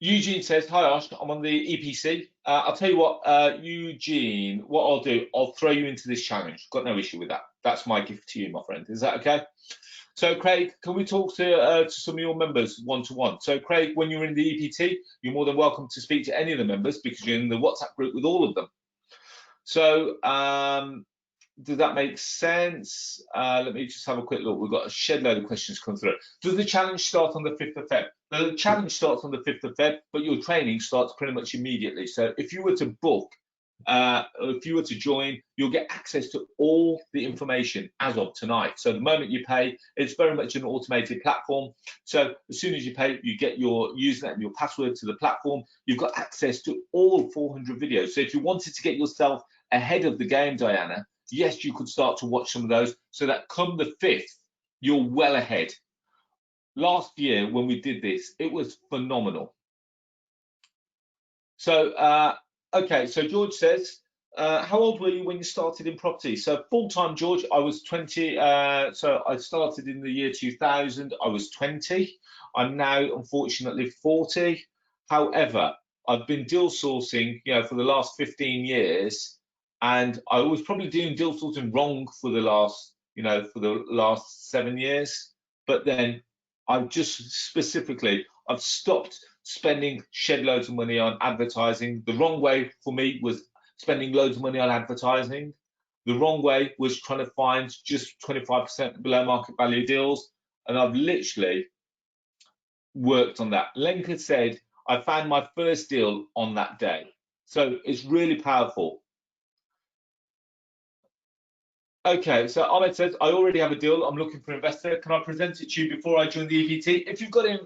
Eugene says, hi Arsh, I'm on the EPC. I'll tell you what, Eugene, what I'll do, I'll throw you into this challenge. Got no issue with that. That's my gift to you, my friend. Is that okay? So Craig, can we talk to some of your members one-to-one? So Craig, when you're in the EPT, you're more than welcome to speak to any of the members because you're in the WhatsApp group with all of them. So does that make sense? Let me just have a quick look. We've got a shed load of questions come through. Does the challenge start on the 5th of Feb? The challenge starts on the 5th of Feb, but your training starts pretty much immediately. So if you were to book, if you were to join, you'll get access to all the information as of tonight. So the moment you pay, it's very much an automated platform. So as soon as you pay, you get your username and your password to the platform. You've got access to all 400 videos. So if you wanted to get yourself ahead of the game, Diana, yes, you could start to watch some of those so that come the 5th, you're well ahead. Last year when we did this, it was phenomenal. So, okay, so George says, how old were you when you started in property? So full-time, George, I was 20. So I started in the year 2000. I was 20. I'm now, unfortunately, 40. However, I've been deal sourcing, you know, for the last 15 years. And I was probably doing deal sourcing wrong for the last, you know, for the last 7 years. But then I've just specifically, I've stopped spending shed loads of money on advertising. The wrong way for me was spending loads of money on advertising. The wrong way was trying to find just 25% below market value deals. And I've literally worked on that. Lenka said, I found my first deal on that day. So it's really powerful. Okay, so Ahmed says, I already have a deal. I'm looking for an investor. Can I present it to you before I join the EPT? If you've got a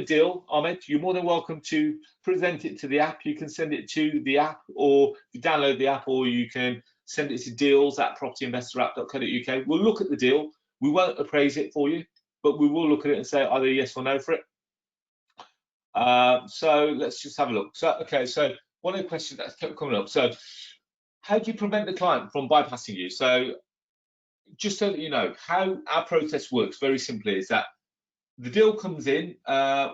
deal, Ahmed, you're more than welcome to present it to the app. You can send it to the app, or you download the app, or you can send it to deals@propertyinvestorapp.co.uk. We'll look at the deal. We won't appraise it for you, but we will look at it and say either yes or no for it. So let's just have a look. So, okay, so one of the questions that's kept coming up. So how do you prevent the client from bypassing you? So just so that you know, how our process works very simply is that the deal comes in,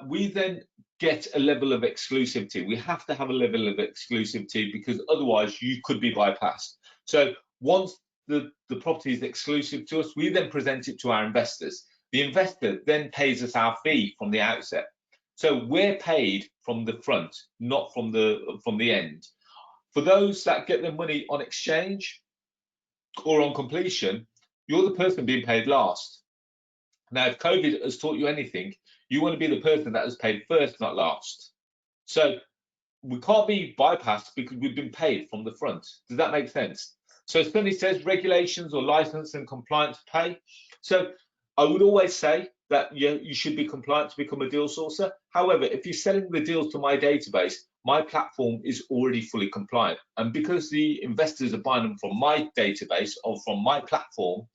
we then get a level of exclusivity. We have to have a level of exclusivity because otherwise you could be bypassed. So once the property is exclusive to us, we then present it to our investors. The investor then pays us our fee from the outset. So we're paid from the front, not from the end. For those that get their money on exchange or on completion, you're the person being paid last. Now, if COVID has taught you anything, you want to be the person that is paid first, not last. So we can't be bypassed because we've been paid from the front. Does that make sense? So Sunny says regulations or license and compliance pay. So I would always say that you should be compliant to become a deal sourcer. However, if you're selling the deals to my database, my platform is already fully compliant. And because the investors are buying them from my database or from my platform,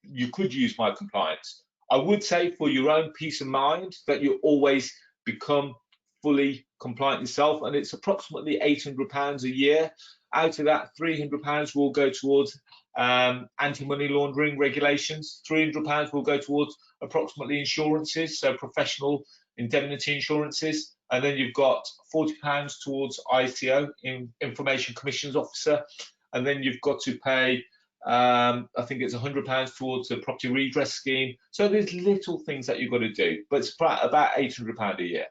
you could use my compliance. I would say for your own peace of mind that you always become fully compliant yourself, and it's approximately £800 a year. Out of that, £300 will go towards anti-money laundering regulations. £300 will go towards approximately insurances, so professional indemnity insurances, and then you've got £40 towards ICO, Information Commissions Officer, and then you've got to pay I think it's £100 towards the property redress scheme. So there's little things that you've got to do, but it's about £800 a year.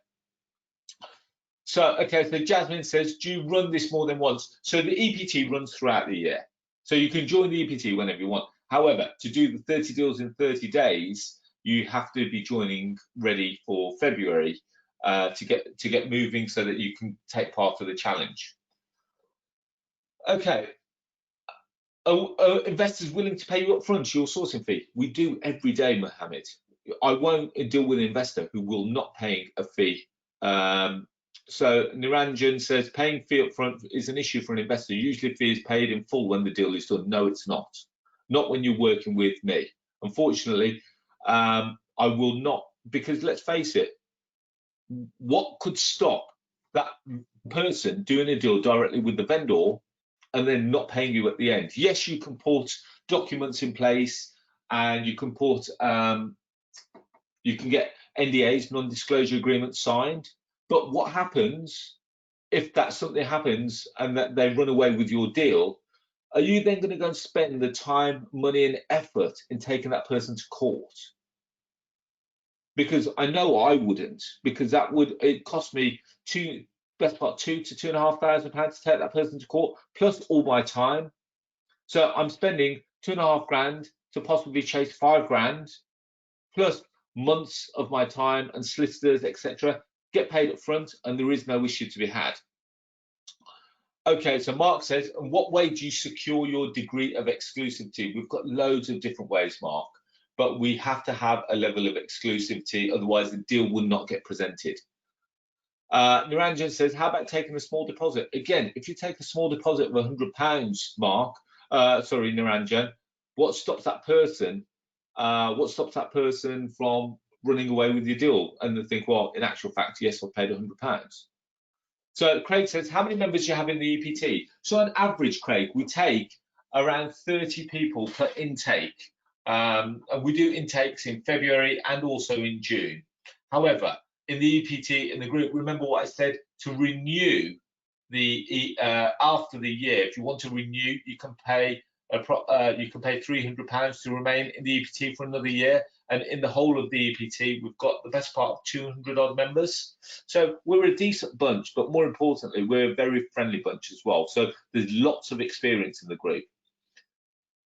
So, okay, so Jasmine says, do you run this more than once? So the EPT runs throughout the year. So you can join the EPT whenever you want. However, to do the 30 deals in 30 days, you have to be joining ready for February to get moving so that you can take part of the challenge. Okay. Are investors willing to pay you up front your sourcing fee? We do every day, Mohammed. I won't deal with an investor who will not pay a fee. So Niranjan says paying fee up front is an issue for an investor. Usually fee is paid in full when the deal is done. No, it's not. Not when you're working with me. Unfortunately, I will not, because let's face it, what could stop that person doing a deal directly with the vendor and then not paying you at the end? Yes, you can put documents in place, and you can put you can get NDAs, non-disclosure agreements signed. But what happens if that something happens and that they run away with your deal? Are you then going to go and spend the time, money, and effort in taking that person to court? Because I know I wouldn't, because it cost me best part £2,000 to £2,500 to take that person to court, plus all my time. So I'm spending £2,500 to possibly chase £5,000, plus months of my time and solicitors, etc. Get paid up front, and there is no issue to be had. Okay, so Mark says, in what way do you secure your degree of exclusivity? We've got loads of different ways, Mark, but we have to have a level of exclusivity, otherwise the deal will not get presented. Niranjan says, how about taking a small deposit? Again, if you take a small deposit of £100, Mark, sorry, Niranjan, what stops that person from running away with your deal? And they think, well, in actual fact, yes, I've paid £100. So Craig says, how many members do you have in the EPT? So on average, Craig, we take around 30 people per intake. And we do intakes in February and also in June. However, in the EPT, in the group, remember what I said, to renew after the year, if you want to renew, you can pay £300 to remain in the EPT for another year. And in the whole of the EPT, we've got the best part of 200 odd members. So we're a decent bunch, but more importantly, we're a very friendly bunch as well. So there's lots of experience in the group.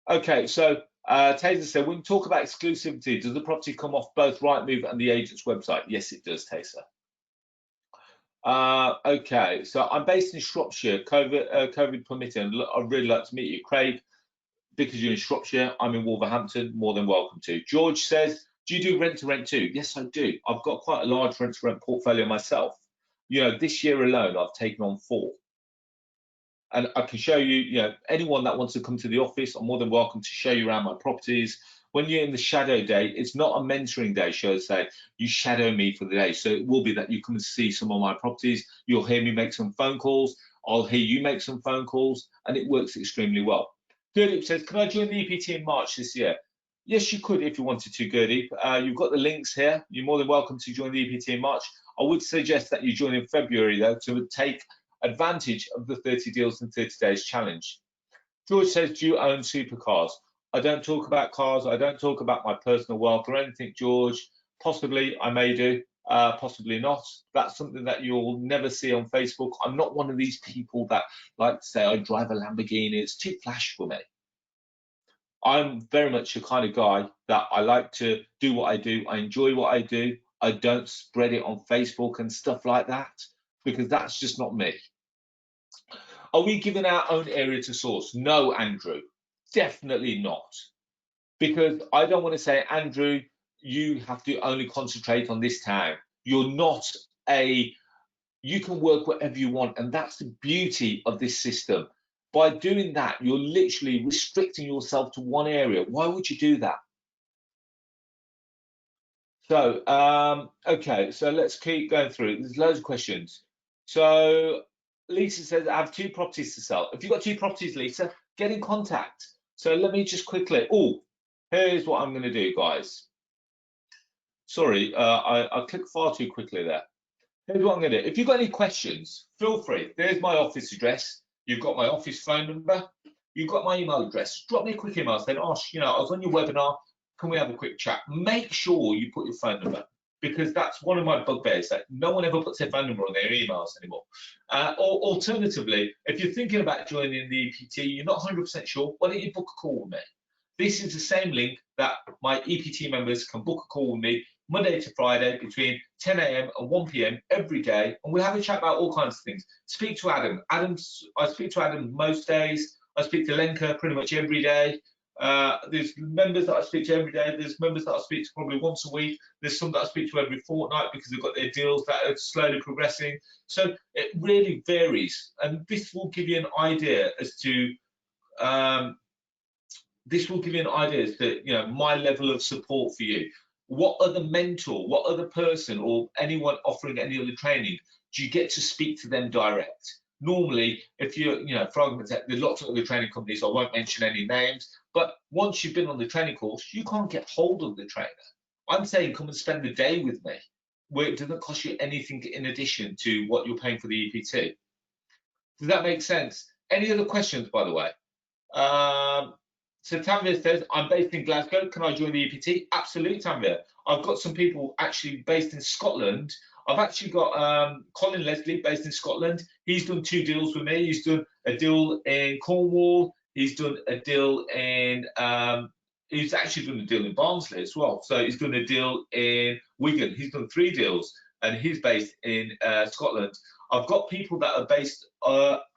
Okay, so Taser said, when we talk about exclusivity, does the property come off both Rightmove and the agent's website? Yes, it does, Taser. Okay, so I'm based in Shropshire, COVID permitting. I'd really like to meet you, Craig. Because you're in Shropshire, I'm in Wolverhampton, more than welcome to. George says, do you do rent-to-rent too? Yes, I do. I've got quite a large rent-to-rent portfolio myself. You know, this year alone, I've taken on 4. And I can show you, anyone that wants to come to the office, I'm more than welcome to show you around my properties. When you're in the shadow day, it's not a mentoring day, shall I say. You shadow me for the day. So it will be that you come and see some of my properties. You'll hear me make some phone calls. I'll hear you make some phone calls, and it works extremely well. Gurdeep says, can I join the EPT in March this year? Yes, you could if you wanted to, Gurdeep. You've got the links here. You're more than welcome to join the EPT in March. I would suggest that you join in February, though, to take advantage of the 30 deals in 30 days challenge. George says, do you own supercars? I don't talk about cars. I don't talk about my personal wealth or anything, George. Possibly I may do, possibly not. That's something that you'll never see on Facebook. I'm not one of these people that like to say I drive a Lamborghini. It's too flash for me. I'm very much the kind of guy that I like to do what I do. I enjoy what I do. I don't spread it on Facebook and stuff like that, because that's just not me. Are we giving our own area to source? No, Andrew, definitely not. Because I don't want to say, Andrew, you have to only concentrate on this town. You're not a, you can work wherever you want, and that's the beauty of this system. By doing that, you're literally restricting yourself to one area. Why would you do that? So, okay, so let's keep going through. There's loads of questions. So, Lisa says, I have 2 properties to sell. If you've got 2 properties, Lisa, get in contact. So let me just quickly, oh, here's what I'm going to do, guys. Sorry, I clicked far too quickly there. Here's what I'm going to do. If you've got any questions, feel free. There's my office address. You've got my office phone number. You've got my email address. Drop me a quick email saying, Arsh, you know, I was on your webinar. Can we have a quick chat? Make sure you put your phone number, because that's one of my bugbears, that no one ever puts their phone number on their emails anymore. Or alternatively, if you're thinking about joining the EPT, you're not 100% sure, why don't you book a call with me? This is the same link that my EPT members can book a call with me Monday to Friday between 10 a.m. and 1 p.m. every day, and we'll have a chat about all kinds of things. Speak to Adam. I speak to Adam most days. I speak to Lenka pretty much every day. There's members that I speak to every day. There's members that I speak to probably once a week. There's some that I speak to every fortnight because they've got their deals that are slowly progressing. So it really varies, and this will give you an idea as to you know, my level of support for you. What other mentor, what other person, or anyone offering any other training do you get to speak to them direct? Normally, if you're, you know, for argument's sake, there's lots of other training companies, I won't mention any names, but once you've been on the training course, you can't get hold of the trainer. I'm saying come and spend the day with me, where it doesn't cost you anything in addition to what you're paying for the EPT. Does that make sense? Any other questions, by the way? So Tanvir says, I'm based in Glasgow. Can I join the EPT? Absolutely, Tanvir. I've got some people actually based in Scotland. I've actually got Colin Leslie based in Scotland. He's done 2 deals with me. He's done a deal in Cornwall. He's done a deal in, he's actually done a deal in Barnsley as well. So he's done a deal in Wigan. He's done 3 deals, and he's based in Scotland. I've got people that are based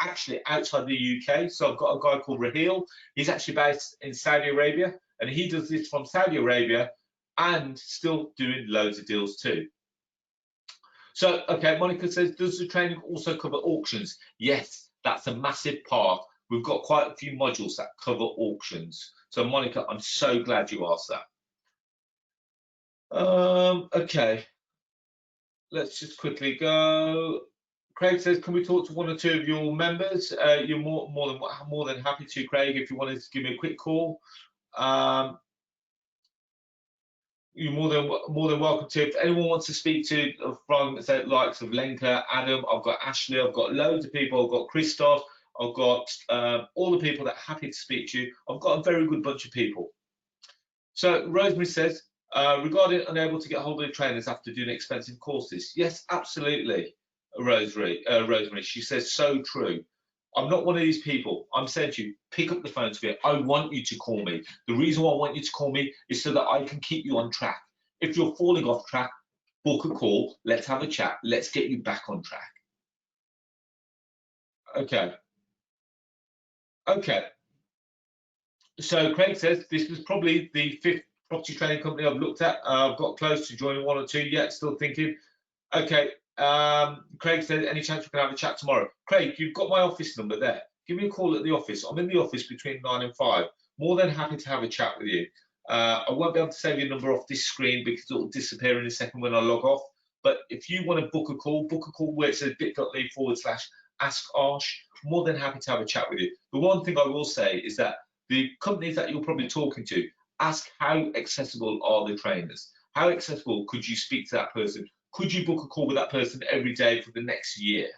actually outside the UK. So I've got a guy called Raheel. He's actually based in Saudi Arabia, and he does this from Saudi Arabia and still doing loads of deals too. So, okay, Monica says, does the training also cover auctions? Yes, that's a massive part. We've got quite a few modules that cover auctions. So, Monica, I'm so glad you asked that. Okay, let's just quickly go. Craig says, can we talk to 1 or 2 of your members? You're more than happy to, Craig, if you wanted to give me a quick call. You're more than welcome to. If anyone wants to speak to from the likes of Lenka, Adam, I've got Ashley, I've got loads of people, I've got Christoph, I've got all the people that are happy to speak to you. I've got a very good bunch of people. So Rosemary says, regarding unable to get hold of the trainers after doing expensive courses. Yes, absolutely, Rosemary. She says, so true. I'm not one of these people. I'm saying to you, pick up the phone to me. I want you to call me. The reason why I want you to call me is so that I can keep you on track. If you're falling off track, book a call. Let's have a chat. Let's get you back on track. Okay. Okay. So Craig says, this was probably the 5th property training company I've looked at. I've got close to joining 1 or 2 yet, still thinking. Okay. Craig said, any chance we can have a chat tomorrow? Craig, you've got my office number there. Give me a call at the office. I'm in the office between 9 and 5. More than happy to have a chat with you. I won't be able to save your number off this screen because it'll disappear in a second when I log off. But if you want to book a call where it says bit.ly/ask Arsh. More than happy to have a chat with you. The one thing I will say is that the companies that you're probably talking to, ask how accessible are the trainers? How accessible could you speak to that person? Could you book a call with that person every day for the next year?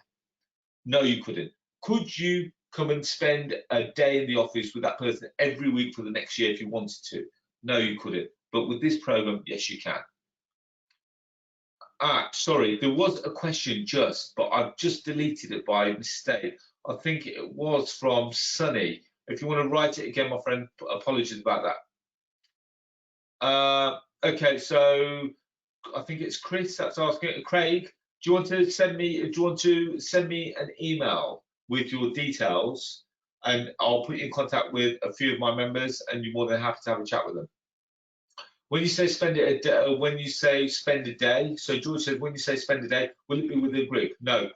No, you couldn't. Could you come and spend a day in the office with that person every week for the next year if you wanted to? No, you couldn't. But with this program, yes, you can. Sorry, there was a question but I've just deleted it by mistake. I think it was from Sunny. If you want to write it again, my friend, apologies about that. Okay, so I think it's Chris that's asking. Craig, do you want to send me an email with your details, and I'll put you in contact with a few of my members, and you're more than happy to have a chat with them. When you say spend it a day, when you say spend a day, so George said, when you say spend a day, will it be with a group? No.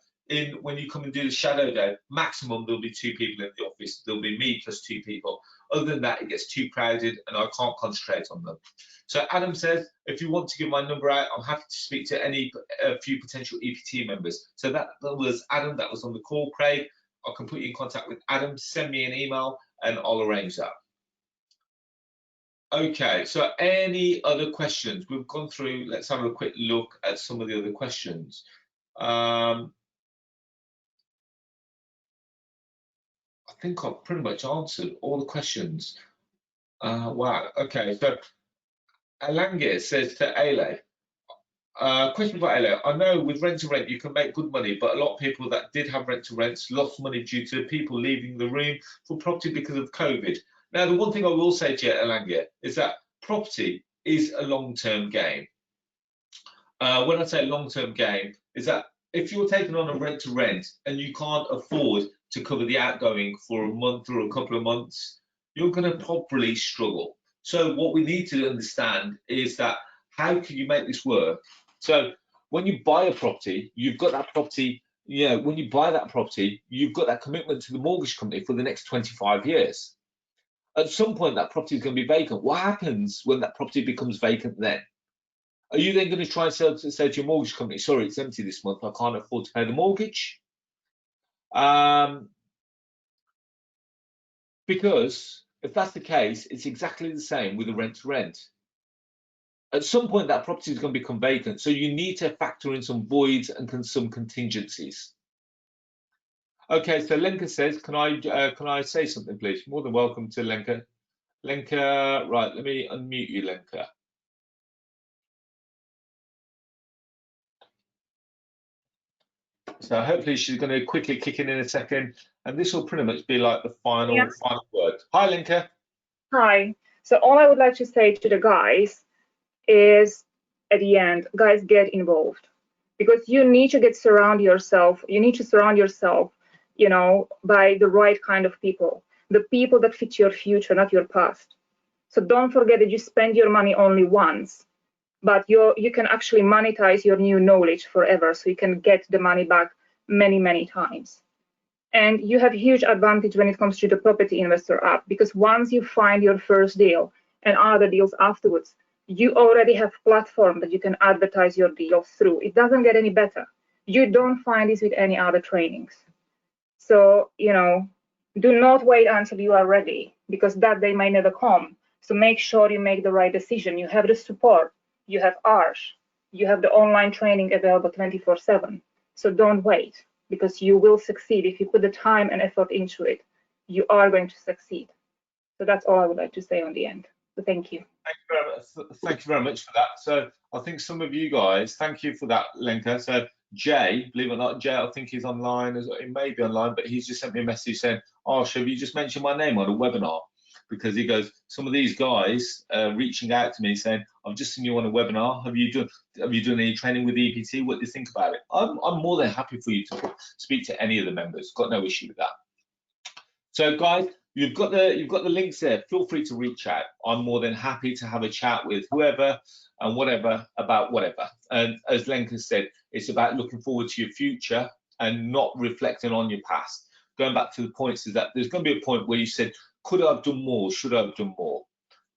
When you come and do the shadow day, maximum there'll be 2 people in the office. There'll be me plus 2 people. Other than that, it gets too crowded and I can't concentrate on them. So Adam says, if you want to give my number out, I'm happy to speak to a few potential EPT members. So that was Adam, that was on the call. Craig, I can put you in contact with Adam. Send me an email and I'll arrange that. Okay, so any other questions? We've gone through, let's have a quick look at some of the other questions. I think I've pretty much answered all the questions. Wow, okay, so Alangir says to Ale, question about Ale, I know with rent to rent you can make good money, but a lot of people that did have rent to rents lost money due to people leaving the room for property because of COVID. Now, the one thing I will say to you, Alangir, is that property is a long-term game. When I say long-term game, is that if you're taking on a rent to rent and you can't afford to cover the outgoing for a month or a couple of months, you're going to probably struggle. So what we need to understand is that how can you make this work? So when you buy a property, you've got that property, you know, when you buy that property, you've got that commitment to the mortgage company for the next 25 years. At some point, that property is going to be vacant. What happens when that property becomes vacant then? Are you then going to try and say to your mortgage company, sorry, it's empty this month, I can't afford to pay the mortgage? Because if that's the case, it's exactly the same with the rent to rent. At some point, that property is going to become vacant. So you need to factor in some voids and some contingencies. Okay, so Lenka says, can I say something, please? More than welcome to Lenka. Lenka, right, let me unmute you, Lenka. So hopefully she's going to quickly kick in a second, and this will pretty much be like the final word. Hi, Lenka. Hi. So all I would like to say to the guys is, at the end, guys, get involved, because you need to surround yourself, you know, by the right kind of people, the people that fit your future, not your past. So don't forget that you spend your money only once, but you can actually monetize your new knowledge forever, so you can get the money back many, many times. And you have a huge advantage when it comes to the property investor app, because once you find your first deal and other deals afterwards, you already have a platform that you can advertise your deal through. It doesn't get any better. You don't find this with any other trainings. So, you know, do not wait until you are ready, because that day might never come. So make sure you make the right decision. You have the support. You have Arsh. You have the online training available 24/7. So don't wait, because you will succeed. If you put the time and effort into it, you are going to succeed. So that's all I would like to say on the end. So thank you. Thank you very much for that. So I think some of you guys, thank you for that, Lenka. So Jay, believe it or not, Jay, I think he's online. He may be online, but he's just sent me a message saying, "Oh, have you just mentioned my name on a webinar?" Because he goes, some of these guys reaching out to me saying, "I've just seen you on a webinar. Have you done any training with EPT? What do you think about it?" I'm more than happy for you to speak to any of the members. Got no issue with that. So guys, you've got the links there. Feel free to reach out. I'm more than happy to have a chat with whoever and whatever about whatever. And as Lenka said, it's about looking forward to your future and not reflecting on your past. Going back to the points is that there's going to be a point where you said, could I have done more? Should I have done more?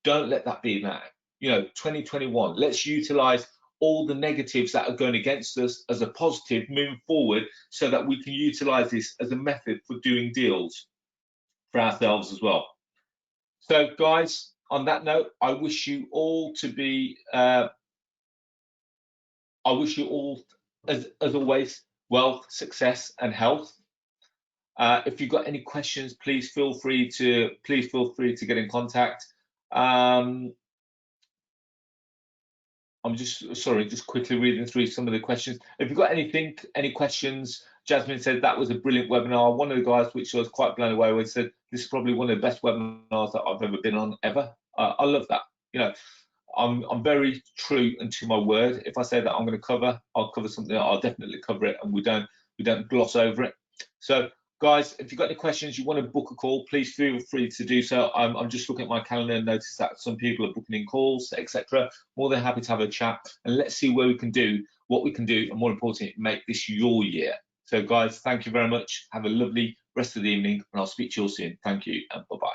Don't let that be now. You know, 2021, let's utilize all the negatives that are going against us as a positive moving forward, so that we can utilize this as a method for doing deals for ourselves as well. So guys, on that note, I wish you all to be as always, wealth, success and health. If you've got any questions, please feel free to get in contact. I'm just quickly reading through some of the questions. If you've got any questions, Jasmine said that was a brilliant webinar. One of the guys, which I was quite blown away with, said this is probably one of the best webinars that I've ever been on ever. I love that. You know, I'm very true and to my word. If I say that I'm going to cover, I'll cover something. I'll definitely cover it, and we don't gloss over it. So Guys, if you've got any questions, you want to book a call, please feel free to do so. I'm just looking at my calendar and notice that some people are booking in calls, etc. More than happy to have a chat, and let's see where we can do, what we can do, and more importantly, make this your year. So guys, thank you very much. Have a lovely rest of the evening, and I'll speak to you all soon. Thank you, and bye-bye.